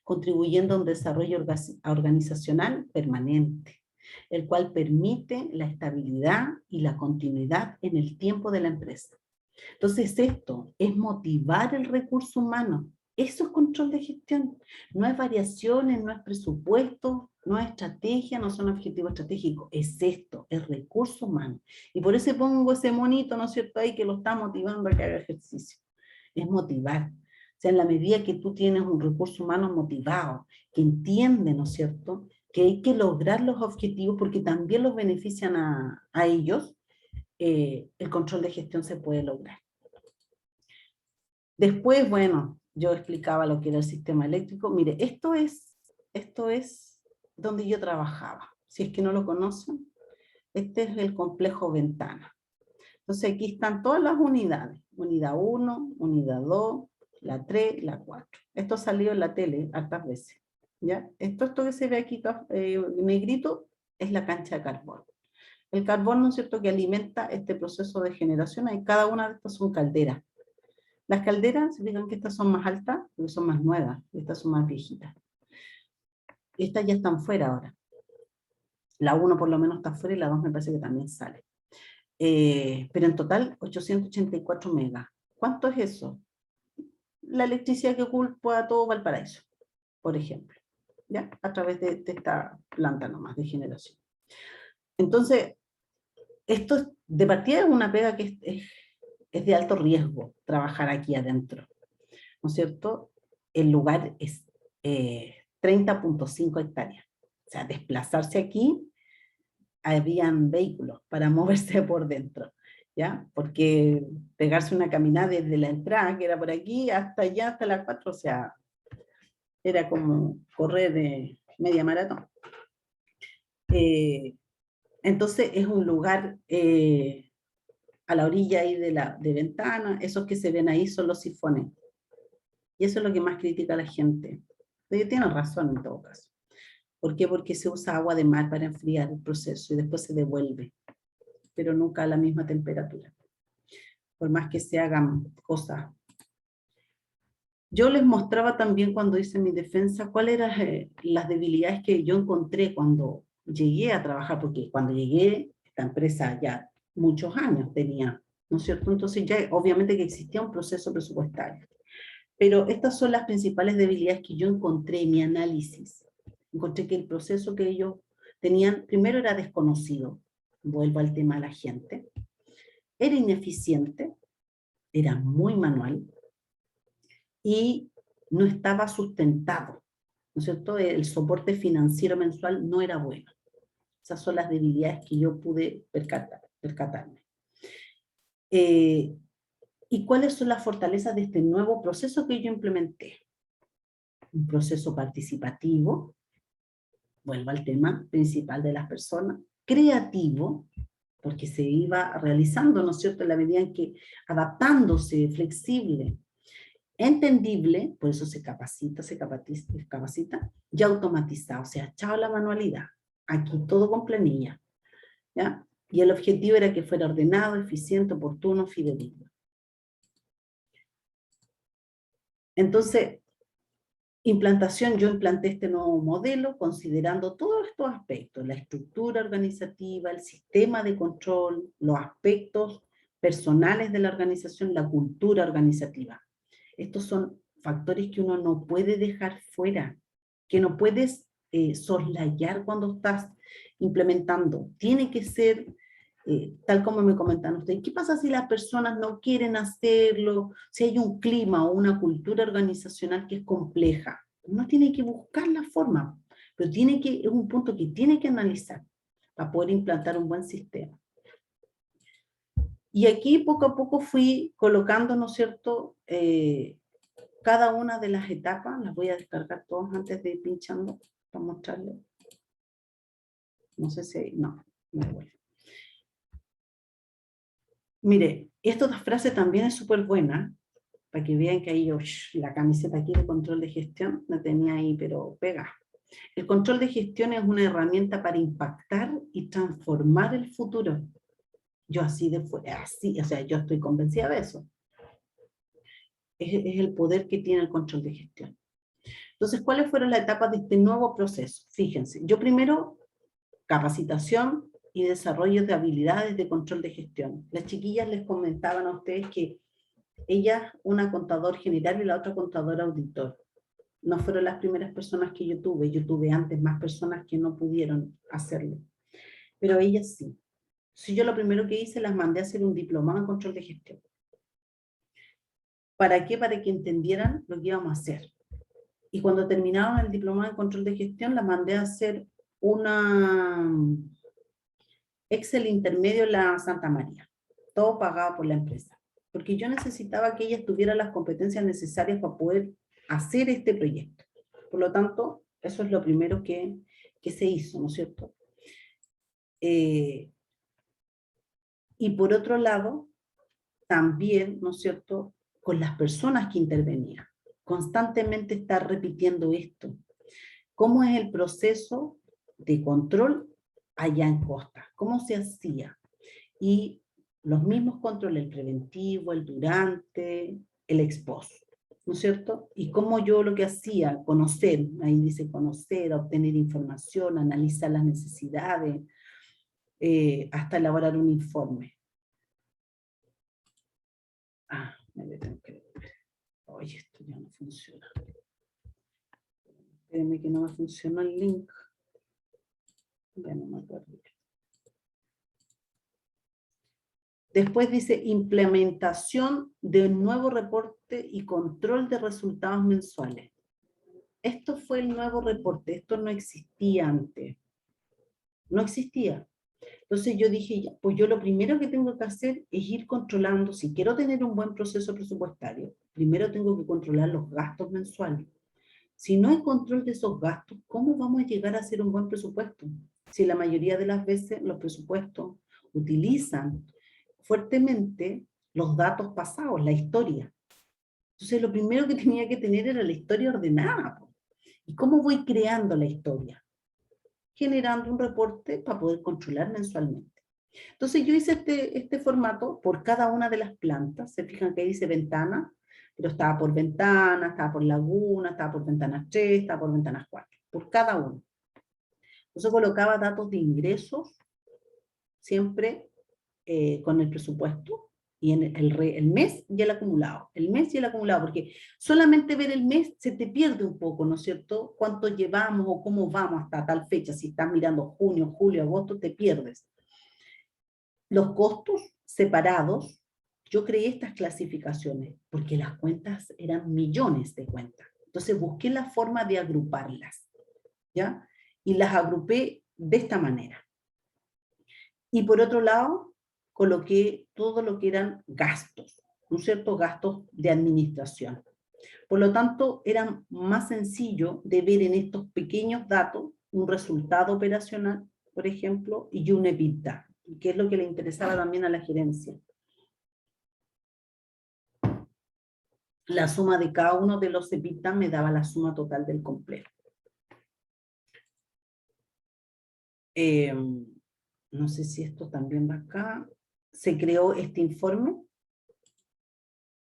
S1: contribuyendo a un desarrollo organizacional permanente, el cual permite la estabilidad y la continuidad en el tiempo de la empresa. Entonces esto es motivar el recurso humano. Eso es control de gestión. No es variaciones, no es presupuesto, no es estrategia, no son objetivos estratégicos. Es esto, es recurso humano. Y por eso pongo ese monito, ¿no es cierto?, ahí que lo está motivando a que haga ejercicio. Es motivar. O sea, en la medida que tú tienes un recurso humano motivado, que entiende, ¿no es cierto?, que hay que lograr los objetivos porque también los benefician a ellos, el control de gestión se puede lograr. Después, bueno, yo explicaba lo que era el sistema eléctrico. Mire, esto es donde yo trabajaba. Si es que no lo conocen, este es el complejo Ventana. Entonces aquí están todas las unidades. Unidad 1, unidad 2, la 3, la 4. Esto ha salido en la tele hartas veces. ¿Ya? Esto que se ve aquí negrito es la cancha de carbón. El carbón, ¿no es cierto?, que alimenta este proceso de generación. Y cada una de estas son calderas. Las calderas, se fijan que estas son más altas, porque son más nuevas, estas son más viejitas. Estas ya están fuera ahora. La 1 por lo menos está fuera y la 2 me parece que también sale. Pero en total, 884 megas. ¿Cuánto es eso? La electricidad que ocupa todo Valparaíso, por ejemplo, ¿ya? A través de esta planta nomás de generación. Entonces, esto de partida es una pega que es de alto riesgo trabajar aquí adentro, ¿no es cierto? El lugar es 30.5 hectáreas. O sea, desplazarse aquí, habían vehículos para moverse por dentro, ¿ya? Porque pegarse una caminada desde la entrada, que era por aquí, hasta allá, hasta las 4, o sea, era como correr de media maratón. Entonces es un lugar a la orilla ahí de Ventana, esos que se ven ahí son los sifones. Y eso es lo que más critica la gente. Pero tienen razón en todo caso. ¿Por qué? Porque se usa agua de mar para enfriar el proceso y después se devuelve, pero nunca a la misma temperatura, por más que se hagan cosas. Yo les mostraba también cuando hice mi defensa cuáles eran las debilidades que yo encontré cuando llegué a trabajar, porque cuando llegué, esta empresa ya muchos años tenía, ¿no es cierto? Entonces ya obviamente que existía un proceso presupuestario. Pero estas son las principales debilidades que yo encontré en mi análisis. Encontré que el proceso que ellos tenían, primero era desconocido, vuelvo al tema de la gente, era ineficiente, era muy manual y no estaba sustentado, ¿no es cierto? El soporte financiero mensual no era bueno. Esas son las debilidades que yo pude percatarme. ¿Y cuáles son las fortalezas de este nuevo proceso que yo implementé? Un proceso participativo, vuelvo al tema principal de las personas, creativo, porque se iba realizando, ¿no es cierto?, en la medida en que adaptándose, flexible, entendible, por eso se capacita, y automatizado, o sea, chao la manualidad, aquí todo con planilla, ¿ya? Y el objetivo era que fuera ordenado, eficiente, oportuno, fidedigno. Entonces, implantación, yo implanté este nuevo modelo considerando todos estos aspectos, la estructura organizativa, el sistema de control, los aspectos personales de la organización, la cultura organizativa. Estos son factores que uno no puede dejar fuera, que no puedes soslayar cuando estás implementando. Tiene que ser tal como me comentan ustedes. ¿Qué pasa si las personas no quieren hacerlo? Si hay un clima o una cultura organizacional que es compleja. Uno tiene que buscar la forma, pero es un punto que tiene que analizar para poder implantar un buen sistema. Y aquí poco a poco fui colocando, ¿no es cierto?, cada una de las etapas, las voy a descargar todas antes de ir pinchando para mostrarles. No sé si, no, me devuelve. Mire, esta frase también es súper buena, para que vean que ahí yo, la camiseta aquí de control de gestión, la tenía ahí, pero pega. El control de gestión es una herramienta para impactar y transformar el futuro. Yo así, así, o sea, yo estoy convencida de eso. Es el poder que tiene el control de gestión. Entonces, ¿cuáles fueron las etapas de este nuevo proceso? Fíjense, yo primero, capacitación y desarrollo de habilidades de control de gestión. Las chiquillas les comentaban a ustedes que ella, una contador general y la otra contadora auditor. No fueron las primeras personas que yo tuve antes más personas que no pudieron hacerlo. Pero ellas sí. Si yo lo primero que hice, las mandé a hacer un diplomado en control de gestión. ¿Para qué? Para que entendieran lo que íbamos a hacer. Y cuando terminaron el diplomado en control de gestión, las mandé a hacer una Excel intermedio en la Santa María. Todo pagado por la empresa. Porque yo necesitaba que ellas tuvieran las competencias necesarias para poder hacer este proyecto. Por lo tanto, eso es lo primero que se hizo, ¿no es cierto? Y por otro lado, también, ¿no es cierto?, con las personas que intervenían. Constantemente estar repitiendo esto. ¿Cómo es el proceso de control allá en Costa? ¿Cómo se hacía? Y los mismos controles, el preventivo, el durante, el ex post, ¿no es cierto? Y cómo yo lo que hacía, conocer, ahí dice conocer, obtener información, analizar las necesidades, hasta elaborar un informe. Ah, me tengo que ver. Oye, esto ya no funciona. Espérenme que no me funcionó el link. Ya no me acuerdo. Después dice implementación de un nuevo reporte y control de resultados mensuales. Esto fue el nuevo reporte, esto no existía antes. No existía. Entonces yo dije, ya, pues yo lo primero que tengo que hacer es ir controlando, si quiero tener un buen proceso presupuestario, primero tengo que controlar los gastos mensuales. Si no hay control de esos gastos, ¿cómo vamos a llegar a hacer un buen presupuesto? Si la mayoría de las veces los presupuestos utilizan fuertemente los datos pasados, la historia. Entonces lo primero que tenía que tener era la historia ordenada. ¿Y cómo voy creando la historia? Generando un reporte para poder controlar mensualmente. Entonces yo hice este formato por cada una de las plantas. Se fijan que dice ventana, pero estaba por ventana, estaba por laguna, estaba por ventanas 3, estaba por ventanas 4, por cada uno. Entonces colocaba datos de ingresos, siempre con el presupuesto, y en el mes y el acumulado. El mes y el acumulado, porque solamente ver el mes se te pierde un poco, ¿no es cierto? Cuánto llevamos o cómo vamos hasta tal fecha. Si estás mirando junio, julio, agosto, te pierdes. Los costos separados, yo creé estas clasificaciones, porque las cuentas eran millones de cuentas. Entonces busqué la forma de agruparlas, ¿ya? Y las agrupé de esta manera. Y por otro lado, coloqué todo lo que eran gastos, ¿no es cierto? Gastos de administración. Por lo tanto, era más sencillo de ver en estos pequeños datos un resultado operacional, por ejemplo, y un EBITDA, que es lo que le interesaba también a la gerencia. La suma de cada uno de los EBITDA me daba la suma total del complejo. No sé si esto también va acá. Se creó este informe,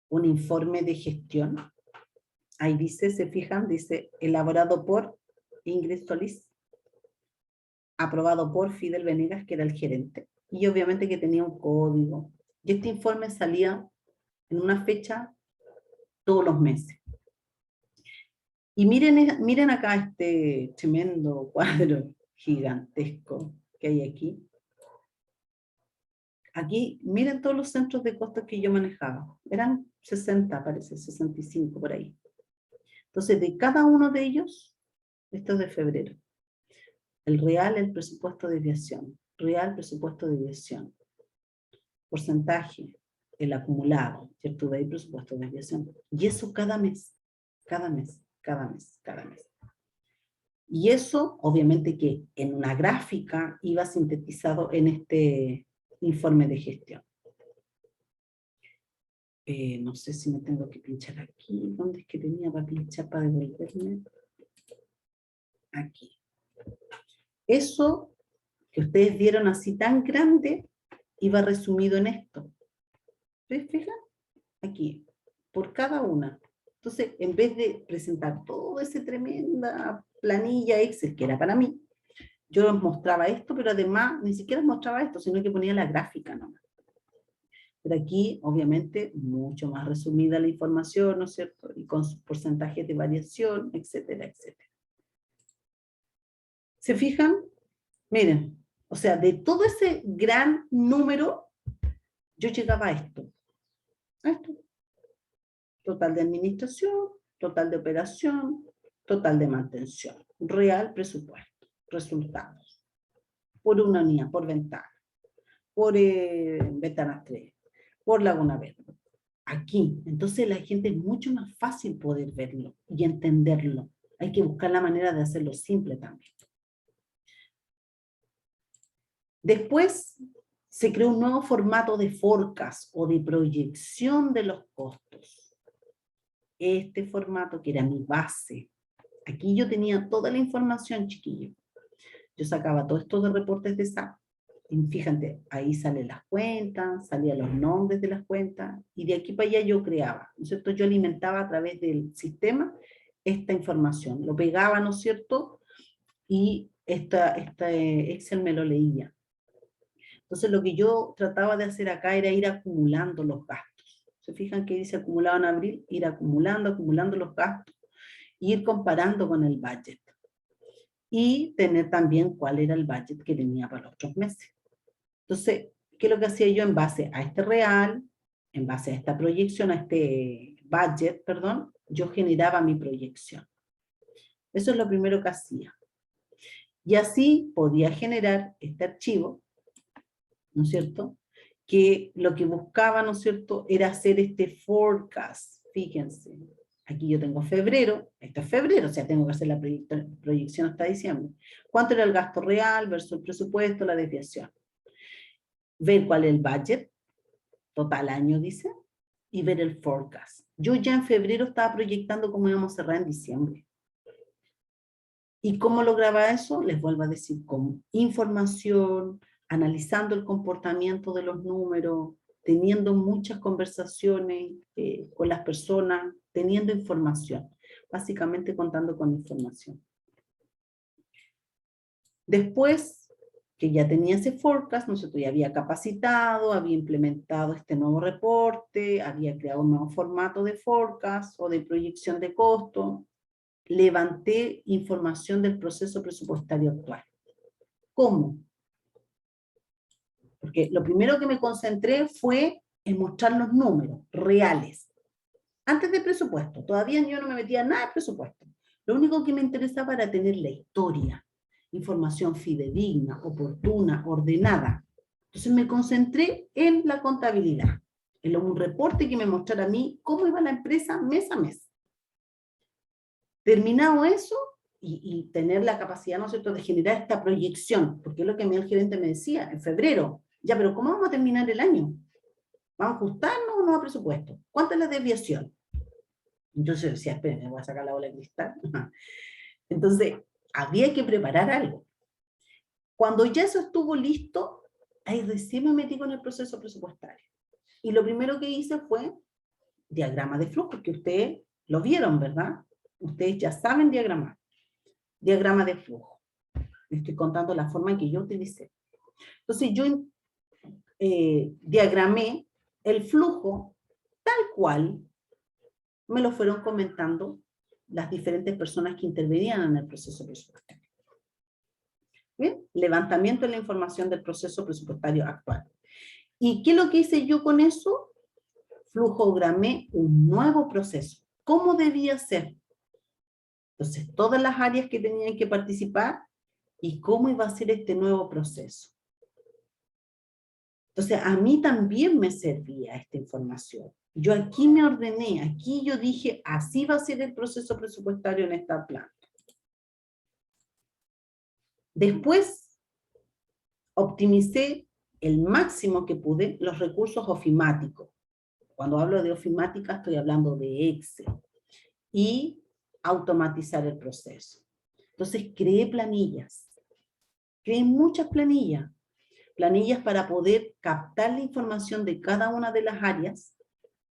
S1: un informe de gestión. Ahí dice, se fijan, dice, elaborado por Ingrid Solís, aprobado por Fidel Venegas, que era el gerente, y obviamente que tenía un código. Y este informe salía en una fecha todos los meses. Y miren acá este tremendo cuadro gigantesco que hay aquí. Aquí, miren todos los centros de costos que yo manejaba. Eran 60, parece, 65 por ahí. Entonces, de cada uno de ellos, esto es de febrero. El real, el presupuesto de desviación. Real, presupuesto de desviación. Porcentaje, el acumulado, ¿cierto? De ahí presupuesto de desviación. Y eso cada mes, cada mes, cada mes, cada mes. Y eso, obviamente que en una gráfica iba sintetizado en este informe de gestión. No sé si me tengo que pinchar aquí. ¿Dónde es que tenía para pinchar para devolverme? Aquí. Eso que ustedes vieron así tan grande, iba resumido en esto. ¿Ustedes fijan? Aquí, por cada una. Entonces, en vez de presentar toda esa tremenda planilla Excel, que era para mí, yo les mostraba esto, pero además ni siquiera les mostraba esto, sino que ponía la gráfica nomás. Pero aquí, obviamente, mucho más resumida la información, ¿no es cierto? Y con sus porcentajes de variación, etcétera, etcétera. ¿Se fijan? Miren, o sea, de todo ese gran número, yo llegaba a esto. A esto. Total de administración, total de operación, total de mantención. Real presupuesto. Resultados. Por una unidad, por ventana. Por ventanas 3. Por Laguna Verde. Aquí. Entonces la gente es mucho más fácil poder verlo y entenderlo. Hay que buscar la manera de hacerlo simple también. Después se creó un nuevo formato de forecast o de proyección de los costos. Este formato que era mi base. Aquí yo tenía toda la información, chiquillos. Yo sacaba todos estos de reportes de SAP. Y fíjate, ahí salen las cuentas, salían los nombres de las cuentas, y de aquí para allá yo creaba, ¿no es cierto? Yo alimentaba a través del sistema esta información. Lo pegaba, ¿no es cierto? Y Excel me lo leía. Entonces lo que yo trataba de hacer acá era ir acumulando los gastos. ¿Se fijan que dice acumulado en abril? Ir acumulando los gastos, y ir comparando con el budget. Y tener también cuál era el budget que tenía para los otros meses. Entonces, ¿qué es lo que hacía yo en base a este real, en base a esta proyección, a este budget, perdón, yo generaba mi proyección? Eso es lo primero que hacía. Y así podía generar este archivo, ¿no es cierto? Que lo que buscaba, ¿no es cierto?, era hacer este forecast. Fíjense, aquí yo tengo febrero, esto es febrero, o sea, tengo que hacer la proyección hasta diciembre. ¿Cuánto era el gasto real versus el presupuesto, la desviación? Ver cuál es el budget, total año dice, y ver el forecast. Yo ya en febrero estaba proyectando cómo íbamos a cerrar en diciembre. ¿Y cómo lograba eso? Les vuelvo a decir, con información, analizando el comportamiento de los números, teniendo muchas conversaciones con las personas, teniendo información, básicamente contando con información. Después que ya tenía ese forecast, ¿no es cierto? Ya había capacitado, había implementado este nuevo reporte, había creado un nuevo formato de forecast o de proyección de costo, levanté información del proceso presupuestario actual. ¿Cómo? Porque lo primero que me concentré fue en mostrar los números reales. Antes del presupuesto, todavía yo no me metía en nada de presupuesto. Lo único que me interesaba era tener la historia, información fidedigna, oportuna, ordenada. Entonces me concentré en la contabilidad, en un reporte que me mostrara a mí cómo iba la empresa mes a mes. Terminado eso, y tener la capacidad, ¿no es cierto?, de generar esta proyección, porque es lo que el gerente me decía, en febrero, ya, pero ¿cómo vamos a terminar el año? ¿Vamos a ajustarnos o no a presupuesto? ¿Cuánta es la desviación? Entonces decía, esperen, me voy a sacar la bola de cristal. Entonces, había que preparar algo. Cuando ya eso estuvo listo, ahí recién me metí con el proceso presupuestario. Y lo primero que hice fue diagrama de flujo, que ustedes lo vieron, ¿verdad? Ustedes ya saben diagramar. Diagrama de flujo. Les estoy contando la forma en que yo utilicé. Entonces yo diagramé el flujo tal cual me lo fueron comentando las diferentes personas que intervenían en el proceso presupuestario. ¿Bien? Levantamiento de la información del proceso presupuestario actual. ¿Y qué es lo que hice yo con eso? Flujogramé un nuevo proceso. ¿Cómo debía ser? Entonces, todas las áreas que tenían que participar y cómo iba a ser este nuevo proceso. Entonces, a mí también me servía esta información. Yo aquí me ordené, aquí yo dije, así va a ser el proceso presupuestario en esta planta. Después optimicé el máximo que pude los recursos ofimáticos. Cuando hablo de ofimática estoy hablando de Excel. Y automatizar el proceso. Entonces creé planillas. Creé muchas planillas. Planillas para poder captar la información de cada una de las áreas.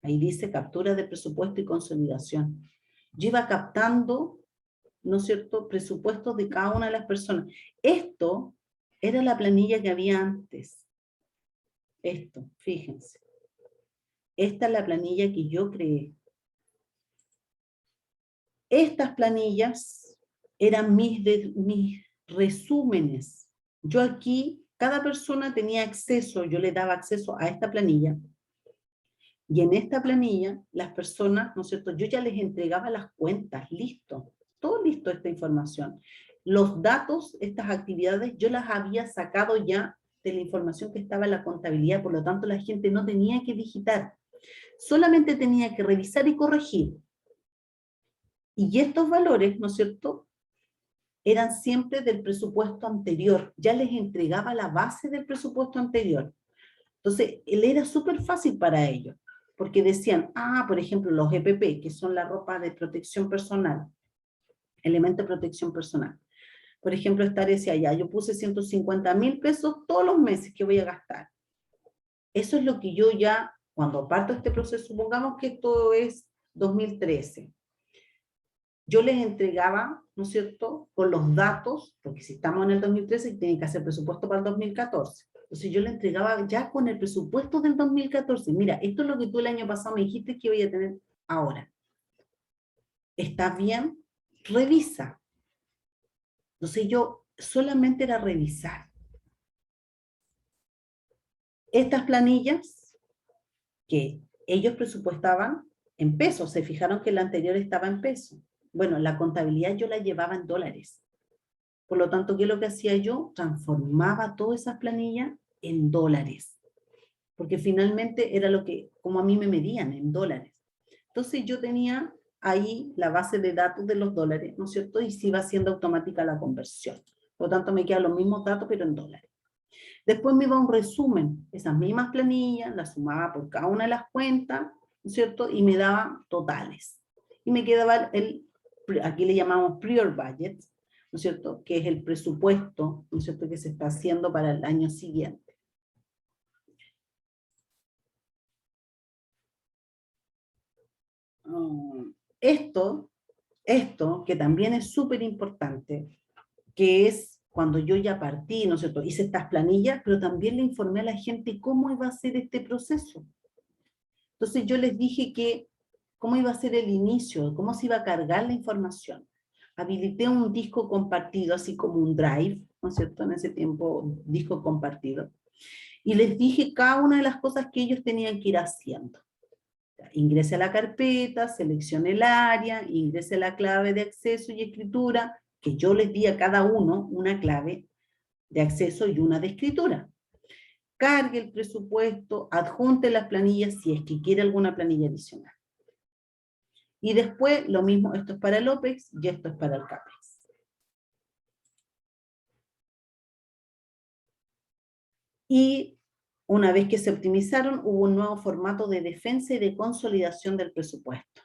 S1: Ahí dice captura de presupuesto y consolidación. Yo iba captando, ¿no es cierto?, presupuestos de cada una de las personas. Esto era la planilla que había antes. Esto, fíjense. Esta es la planilla que yo creé. Estas planillas eran mis resúmenes. Yo aquí, cada persona tenía acceso, yo le daba acceso a esta planilla. Y en esta planilla, las personas, ¿no es cierto?, yo ya les entregaba las cuentas, listo, todo listo esta información. Los datos, estas actividades, yo las había sacado ya de la información que estaba en la contabilidad, por lo tanto la gente no tenía que digitar, solamente tenía que revisar y corregir. Y estos valores, ¿no es cierto?, eran siempre del presupuesto anterior, ya les entregaba la base del presupuesto anterior. Entonces, él era súper fácil para ellos, porque decían, por ejemplo, los EPP, que son la ropa de protección personal, elemento de protección personal. Por ejemplo, esta decía, ya, yo puse 150.000 pesos todos los meses que voy a gastar. Eso es lo que yo ya, cuando parto este proceso, supongamos que todo es 2013, yo les entregaba, ¿no es cierto?, con los datos, porque si estamos en el 2013, tienen que hacer presupuesto para el 2014. Entonces yo le entregaba ya con el presupuesto del 2014. Mira, esto es lo que tú el año pasado me dijiste que voy a tener ahora. ¿Está bien? Revisa. Entonces yo solamente era revisar. Estas planillas que ellos presupuestaban en pesos, se fijaron que la anterior estaba en pesos. Bueno, la contabilidad yo la llevaba en dólares. Por lo tanto, ¿qué es lo que hacía yo? Transformaba todas esas planillas en dólares. Porque finalmente era lo que, como a mí me medían, en dólares. Entonces yo tenía ahí la base de datos de los dólares, ¿no es cierto? Y se iba haciendo automática la conversión. Por lo tanto, me quedan los mismos datos, pero en dólares. Después me iba un resumen. Esas mismas planillas las sumaba por cada una de las cuentas, ¿no es cierto? Y me daba totales. Y me quedaba aquí le llamamos prior budget, ¿no es cierto?, que es el presupuesto, ¿no es cierto?, que se está haciendo para el año siguiente. Esto, que también es súper importante, que es cuando yo ya partí, ¿no es cierto?, hice estas planillas, pero también le informé a la gente cómo iba a ser este proceso. Entonces yo les dije que cómo iba a ser el inicio, cómo se iba a cargar la información. Habilité un disco compartido, así como un drive, ¿no es cierto?, en ese tiempo, disco compartido. Y les dije cada una de las cosas que ellos tenían que ir haciendo. Ingrese a la carpeta, seleccione el área, ingrese la clave de acceso y escritura, que yo les di a cada uno una clave de acceso y una de escritura. Cargue el presupuesto, adjunte las planillas si es que quiere alguna planilla adicional. Y después, lo mismo, esto es para el OPEX y esto es para el CAPEX. Y una vez que se optimizaron, hubo un nuevo formato de defensa y de consolidación del presupuesto.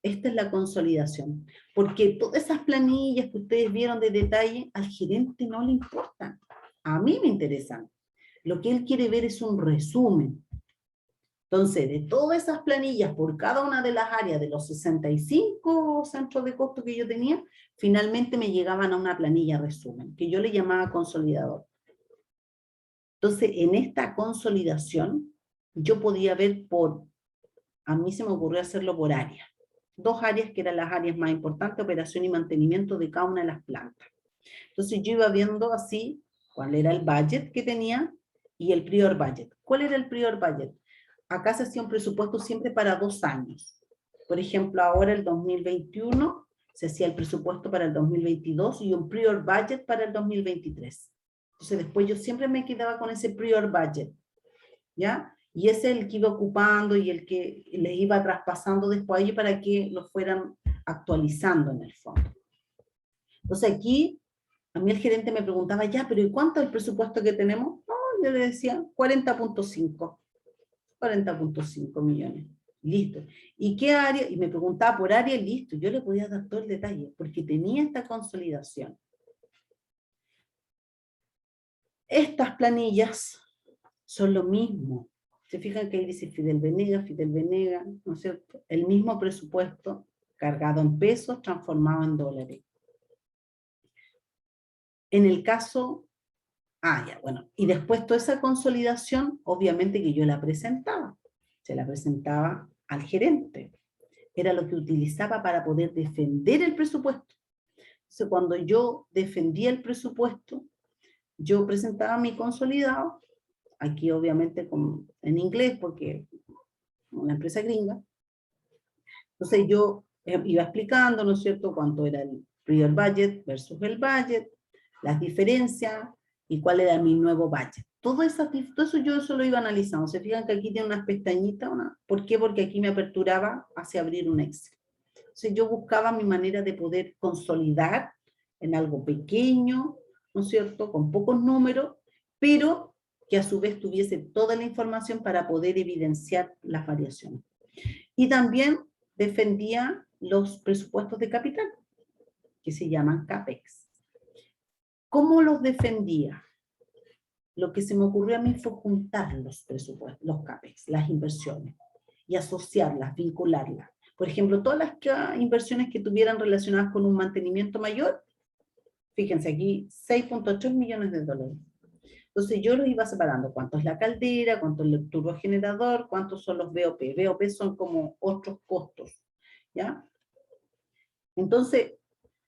S1: Esta es la consolidación, porque todas esas planillas que ustedes vieron de detalle, al gerente no le importan. A mí me interesan. Lo que él quiere ver es un resumen. Entonces, de todas esas planillas por cada una de las áreas de los 65 centros de costo que yo tenía, finalmente me llegaban a una planilla resumen, que yo le llamaba consolidador. Entonces, en esta consolidación, yo podía ver a mí se me ocurrió hacerlo por área. 2 áreas que eran las áreas más importantes, operación y mantenimiento de cada una de las plantas. Entonces yo iba viendo así cuál era el budget que tenía y el prior budget. ¿Cuál era el prior budget? Acá se hacía un presupuesto siempre para 2 años. Por ejemplo, ahora el 2021 se hacía el presupuesto para el 2022 y un prior budget para el 2023. Entonces después yo siempre me quedaba con ese prior budget, ¿ya? Y ese es el que iba ocupando y el que les iba traspasando después ahí para que lo fueran actualizando en el fondo. Entonces aquí a mí el gerente me preguntaba, ya, pero ¿y cuánto es el presupuesto que tenemos? No, yo le decía 40.5 millones. Listo. ¿Y qué área? Y me preguntaba por área, listo. Yo le podía dar todo el detalle, porque tenía esta consolidación. Estas planillas son lo mismo. Se fijan que ahí dice Fidel Venegas, ¿no es cierto? El mismo presupuesto cargado en pesos, transformado en dólares. En el caso, ya, bueno, y después toda esa consolidación, obviamente que yo la presentaba. Se la presentaba al gerente. Era lo que utilizaba para poder defender el presupuesto. Entonces, cuando yo defendía el presupuesto, yo presentaba mi consolidado, aquí obviamente en inglés, porque una empresa gringa. Entonces yo iba explicando, ¿no es cierto?, cuánto era el prior budget versus el budget, las diferencias y cuál era mi nuevo budget. Todo eso yo lo iba analizando. Se fijan que aquí tiene unas pestañitas. ¿Por qué? Porque aquí me aperturaba hacia abrir un Excel. Entonces yo buscaba mi manera de poder consolidar en algo pequeño, ¿no es cierto?, con pocos números, pero que a su vez tuviese toda la información para poder evidenciar las variaciones. Y también defendía los presupuestos de capital, que se llaman CAPEX. ¿Cómo los defendía? Lo que se me ocurrió a mí fue juntar los presupuestos, los CAPEX, las inversiones, y asociarlas, vincularlas. Por ejemplo, todas las inversiones que tuvieran relacionadas con un mantenimiento mayor, fíjense aquí, 6.3 millones de dólares. Entonces yo los iba separando, cuánto es la caldera, cuánto es el turbogenerador, cuántos son los BOP. BOP son como otros costos, ¿ya? Entonces,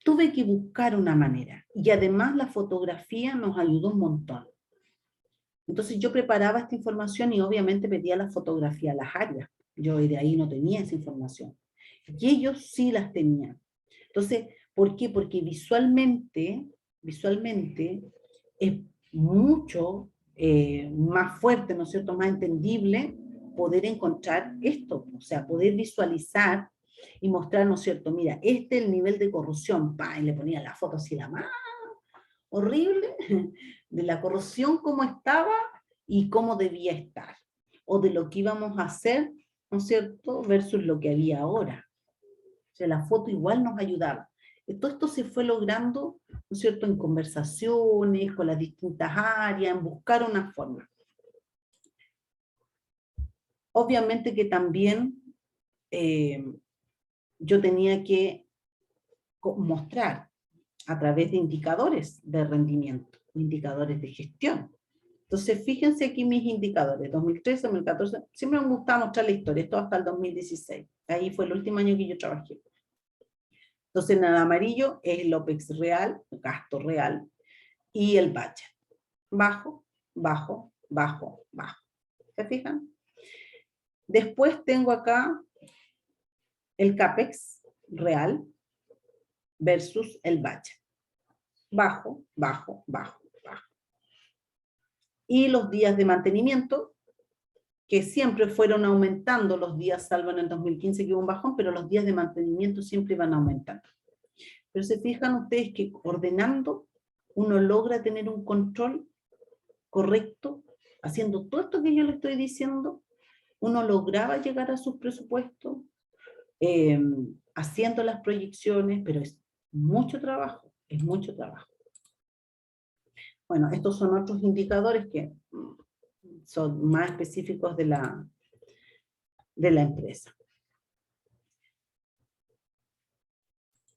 S1: tuve que buscar una manera, y además la fotografía nos ayudó un montón. Entonces yo preparaba esta información y obviamente pedía la fotografía a las áreas. Yo de ahí no tenía esa información. Y ellos sí las tenían. Entonces, ¿por qué? Porque visualmente es mucho más fuerte, ¿no es cierto?, más entendible poder encontrar esto, o sea, poder visualizar y mostrar, ¿no es cierto?, mira, este es el nivel de corrosión, y le ponía la foto así, la más horrible, de la corrosión cómo estaba y cómo debía estar, o de lo que íbamos a hacer, ¿no es cierto?, versus lo que había ahora. O sea, la foto igual nos ayudaba. Todo esto se fue logrando, ¿no es cierto?, en conversaciones con las distintas áreas, en buscar una forma. Obviamente que también yo tenía que mostrar a través de indicadores de rendimiento, indicadores de gestión. Entonces, fíjense aquí mis indicadores, 2013, 2014, siempre me gustaba mostrar la historia, esto hasta el 2016. Ahí fue el último año que yo trabajé. Entonces, en el amarillo es el OPEX real, gasto real, y el budget. Bajo, bajo, bajo, bajo. ¿Se fijan? Después tengo acá el CAPEX real versus el budget. Bajo, bajo, bajo, bajo. Y los días de mantenimiento, que siempre fueron aumentando los días, salvo en el 2015 que hubo un bajón, pero los días de mantenimiento siempre iban aumentando. Pero se fijan ustedes que ordenando uno logra tener un control correcto, haciendo todo esto que yo le estoy diciendo, uno lograba llegar a sus presupuestos, haciendo las proyecciones, pero es mucho trabajo, es mucho trabajo. Bueno, estos son otros indicadores que son más específicos de la empresa.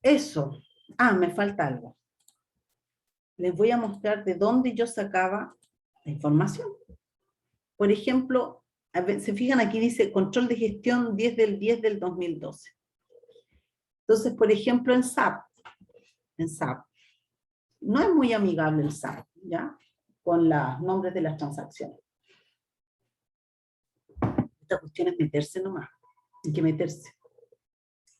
S1: Eso. Me falta algo. Les voy a mostrar de dónde yo sacaba la información. Por ejemplo, se fijan aquí dice control de gestión 10 del 10 del 2012. Entonces, por ejemplo, en SAP, no es muy amigable el SAP, ¿ya? Con los nombres de las transacciones. Esta cuestión es meterse nomás, hay que meterse.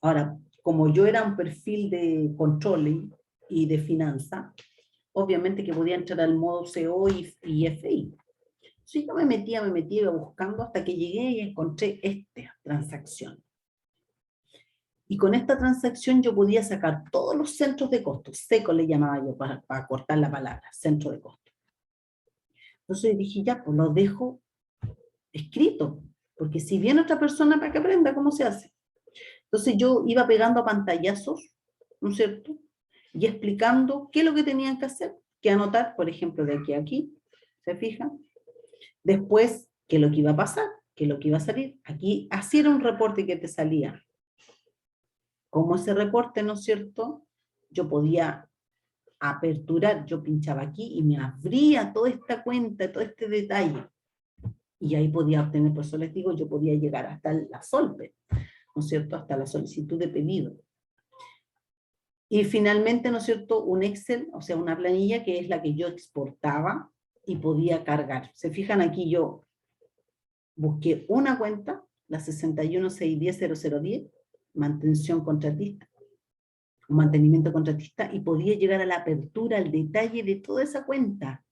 S1: Ahora, como yo era un perfil de controlling y de finanza, obviamente que podía entrar al modo CO y FI. Entonces yo me metía, iba buscando hasta que llegué y encontré esta transacción. Y con esta transacción yo podía sacar todos los centros de costo, seco le llamaba yo para cortar la palabra, centro de costo. Entonces dije, ya, pues lo dejo escrito, porque si viene otra persona para que aprenda cómo se hace. Entonces yo iba pegando pantallazos, ¿no es cierto? Y explicando qué es lo que tenían que hacer, que anotar, por ejemplo, de aquí a aquí, ¿se fijan? Después, qué es lo que iba a pasar, qué es lo que iba a salir. Aquí, así era un reporte que te salía. Como ese reporte, ¿no es cierto? Yo podía aperturar, yo pinchaba aquí y me abría toda esta cuenta, todo este detalle. Y ahí podía obtener, por eso les digo, yo podía llegar hasta la SOLPE, ¿no es cierto? Hasta la solicitud de pedido. Y finalmente, ¿no es cierto? Un Excel, o sea, una planilla que es la que yo exportaba y podía cargar. Se fijan aquí, yo busqué una cuenta, la 61610010, mantención contratista, o mantenimiento contratista, y podía llegar a la apertura, al detalle de toda esa cuenta,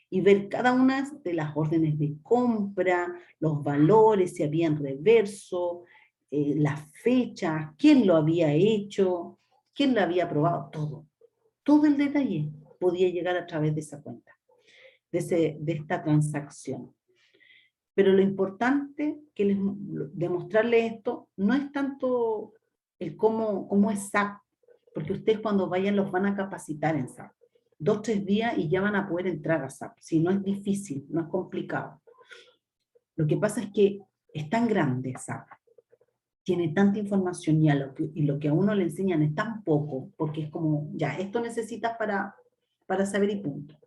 S1: y ver cada una de las órdenes de compra, los valores, si había en reverso, las fechas, quién lo había hecho, quién lo había aprobado, todo. Todo el detalle podía llegar a través de esa cuenta, de esta transacción. Pero lo importante de mostrarles esto no es tanto el cómo es SAP, porque ustedes cuando vayan los van a capacitar en SAP. 2 o 3 días y ya van a poder entrar a SAP. Si no es difícil, no es complicado. Lo que pasa es que es tan grande SAP, tiene tanta información y lo que a uno le enseñan es tan poco, porque es como, ya, esto necesitas para saber y punto.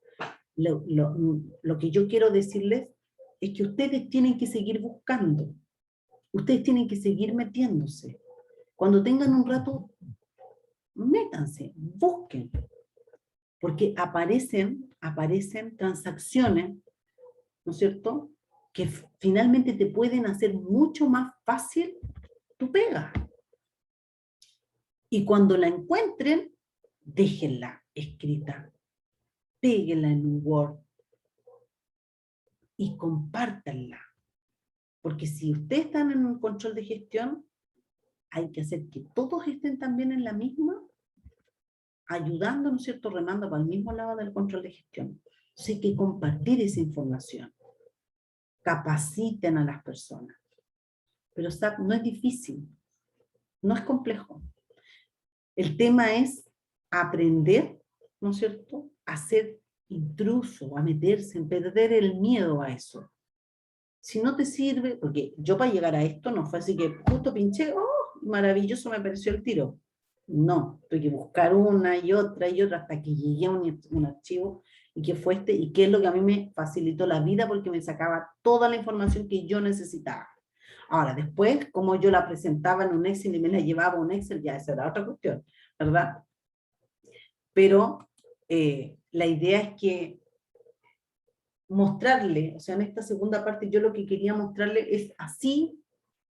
S1: Lo que yo quiero decirles es que ustedes tienen que seguir buscando, ustedes tienen que seguir metiéndose. Cuando tengan un rato, métanse, busquen, porque aparecen transacciones, ¿no es cierto?, que finalmente te pueden hacer mucho más fácil tu pega. Y cuando la encuentren, déjenla escrita, péguenla en un Word y compártanla. Porque si ustedes están en un control de gestión, hay que hacer que todos estén también en la misma, ayudando, ¿no es cierto?, remando para el mismo lado del control de gestión. Entonces hay que compartir esa información. Capaciten a las personas. Pero SAP no es difícil, no es complejo. El tema es aprender, ¿no es cierto?, a ser intruso, a meterse, en perder el miedo a eso. Si no te sirve, porque yo para llegar a esto no fue así que justo pinché, oh, maravilloso, me pareció el tiro. No, tuve que buscar una y otra hasta que llegué a un archivo y que fue este, y que es lo que a mí me facilitó la vida porque me sacaba toda la información que yo necesitaba. Ahora, después, como yo la presentaba en un Excel y me la llevaba a un Excel, ya esa era otra cuestión, ¿verdad? Pero la idea es que mostrarle, o sea, en esta segunda parte yo lo que quería mostrarle es así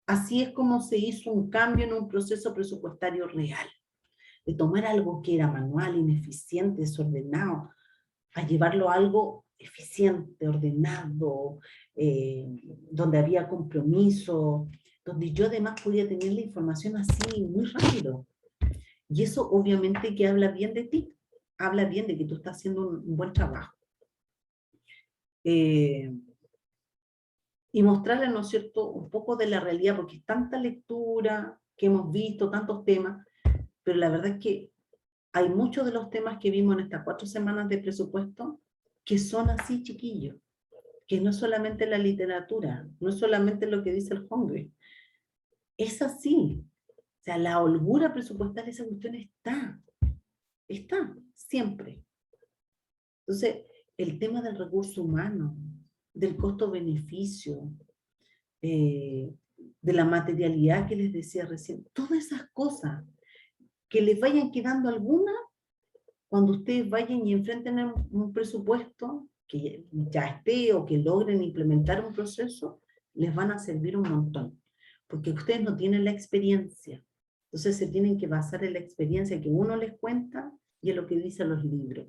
S1: es como se hizo un cambio en un proceso presupuestario real, de tomar algo que era manual, ineficiente, desordenado, a llevarlo a algo eficiente, ordenado, donde había compromiso, donde yo además podía tener la información así muy rápido. Y eso obviamente que habla bien de ti, habla bien de que tú estás haciendo un buen trabajo. Y mostrarles, ¿no es cierto?, un poco de la realidad, porque es tanta lectura que hemos visto, tantos temas, pero la verdad es que hay muchos de los temas que vimos en estas 4 semanas de presupuesto que son así, chiquillos, que no es solamente la literatura, no es solamente lo que dice el Hungry, es así. O sea, la holgura presupuestaria, esa cuestión está, siempre. Entonces, el tema del recurso humano, del costo-beneficio, de la materialidad que les decía recién, todas esas cosas, que les vayan quedando algunas, cuando ustedes vayan y enfrenten un presupuesto que ya esté o que logren implementar un proceso, les van a servir un montón, porque ustedes no tienen la experiencia, entonces se tienen que basar en la experiencia que uno les cuenta y en lo que dicen los libros.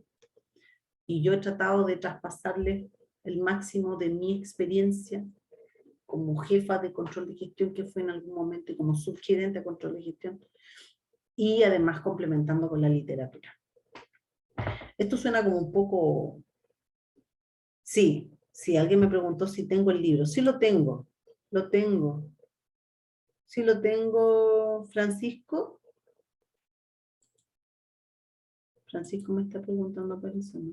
S1: Y yo he tratado de traspasarles el máximo de mi experiencia como jefa de control de gestión que fue en algún momento y como subgerente de control de gestión, y además complementando con la literatura. Esto suena como un poco... Sí, sí, alguien me preguntó si tengo el libro. Sí lo tengo, lo tengo. Sí lo tengo, Francisco. Francisco me está preguntando por eso, ¿no?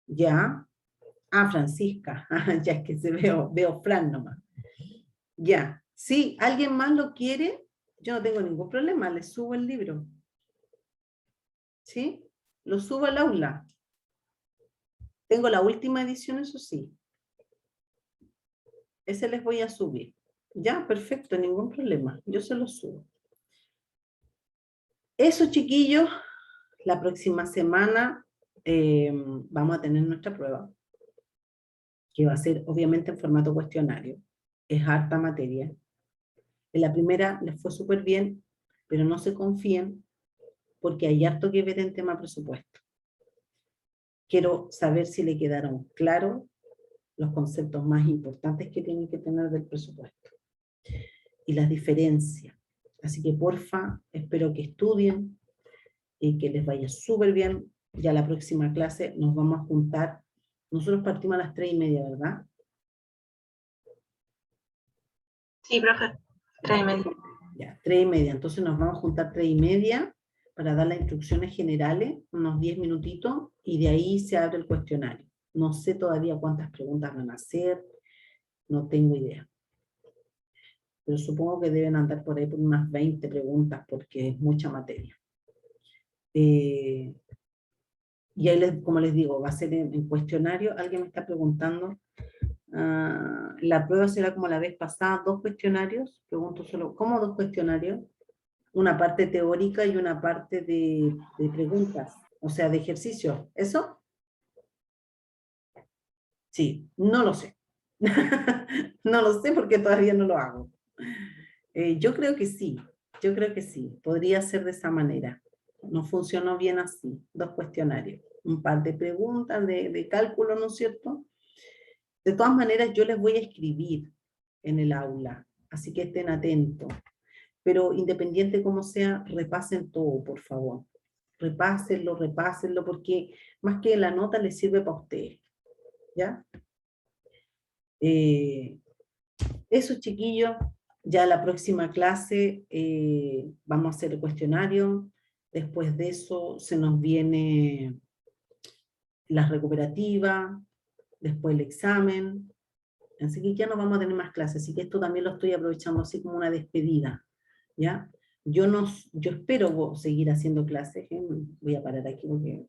S1: Ya. Ah, Francisca. Ya es que veo Fran nomás. Ya. Si alguien más lo quiere, yo no tengo ningún problema, le subo el libro. ¿Sí? Lo subo al aula. Tengo la última edición, eso sí. Ese les voy a subir. Ya, perfecto, ningún problema. Yo se lo subo. Eso, chiquillos, la próxima semana vamos a tener nuestra prueba, que va a ser obviamente en formato cuestionario. Es harta materia. En la primera les fue súper bien, pero no se confíen porque hay harto que ver en tema presupuesto. Quiero saber si le quedaron claros los conceptos más importantes que tienen que tener del presupuesto y las diferencias. Así que porfa, espero que estudien y que les vaya súper bien. Ya la próxima clase nos vamos a juntar. Nosotros partimos a las 3:30, ¿verdad?
S2: Sí, profe. 3:30.
S1: Ya, 3:30. Entonces nos vamos a juntar 3:30 para dar las instrucciones generales, unos 10 minutitos, y de ahí se abre el cuestionario. No sé todavía cuántas preguntas van a hacer, no tengo idea. Pero supongo que deben andar por ahí por unas 20 preguntas, porque es mucha materia. Y ahí, como les digo, va a ser en cuestionario. Alguien me está preguntando, la prueba será como la vez pasada, 2 cuestionarios. Pregunto solo, ¿cómo 2 cuestionarios? Una parte teórica y una parte de preguntas, o sea, de ejercicio. ¿Eso? Sí, no lo sé. No lo sé porque todavía no lo hago. Yo creo que sí, podría ser de esa manera. No funcionó bien así, 2 cuestionarios, un par de preguntas de cálculo, ¿no es cierto? De todas maneras, yo les voy a escribir en el aula, así que estén atentos. Pero independiente como sea, repasen todo, por favor. Repásenlo, porque más que la nota les sirve para ustedes. ¿Ya? Eso, chiquillos. Ya la próxima clase vamos a hacer el cuestionario. Después de eso se nos viene la recuperativa, después el examen. Así que ya no vamos a tener más clases. Así que esto también lo estoy aprovechando así como una despedida. ¿Ya? Yo espero seguir haciendo clases. Voy a parar aquí porque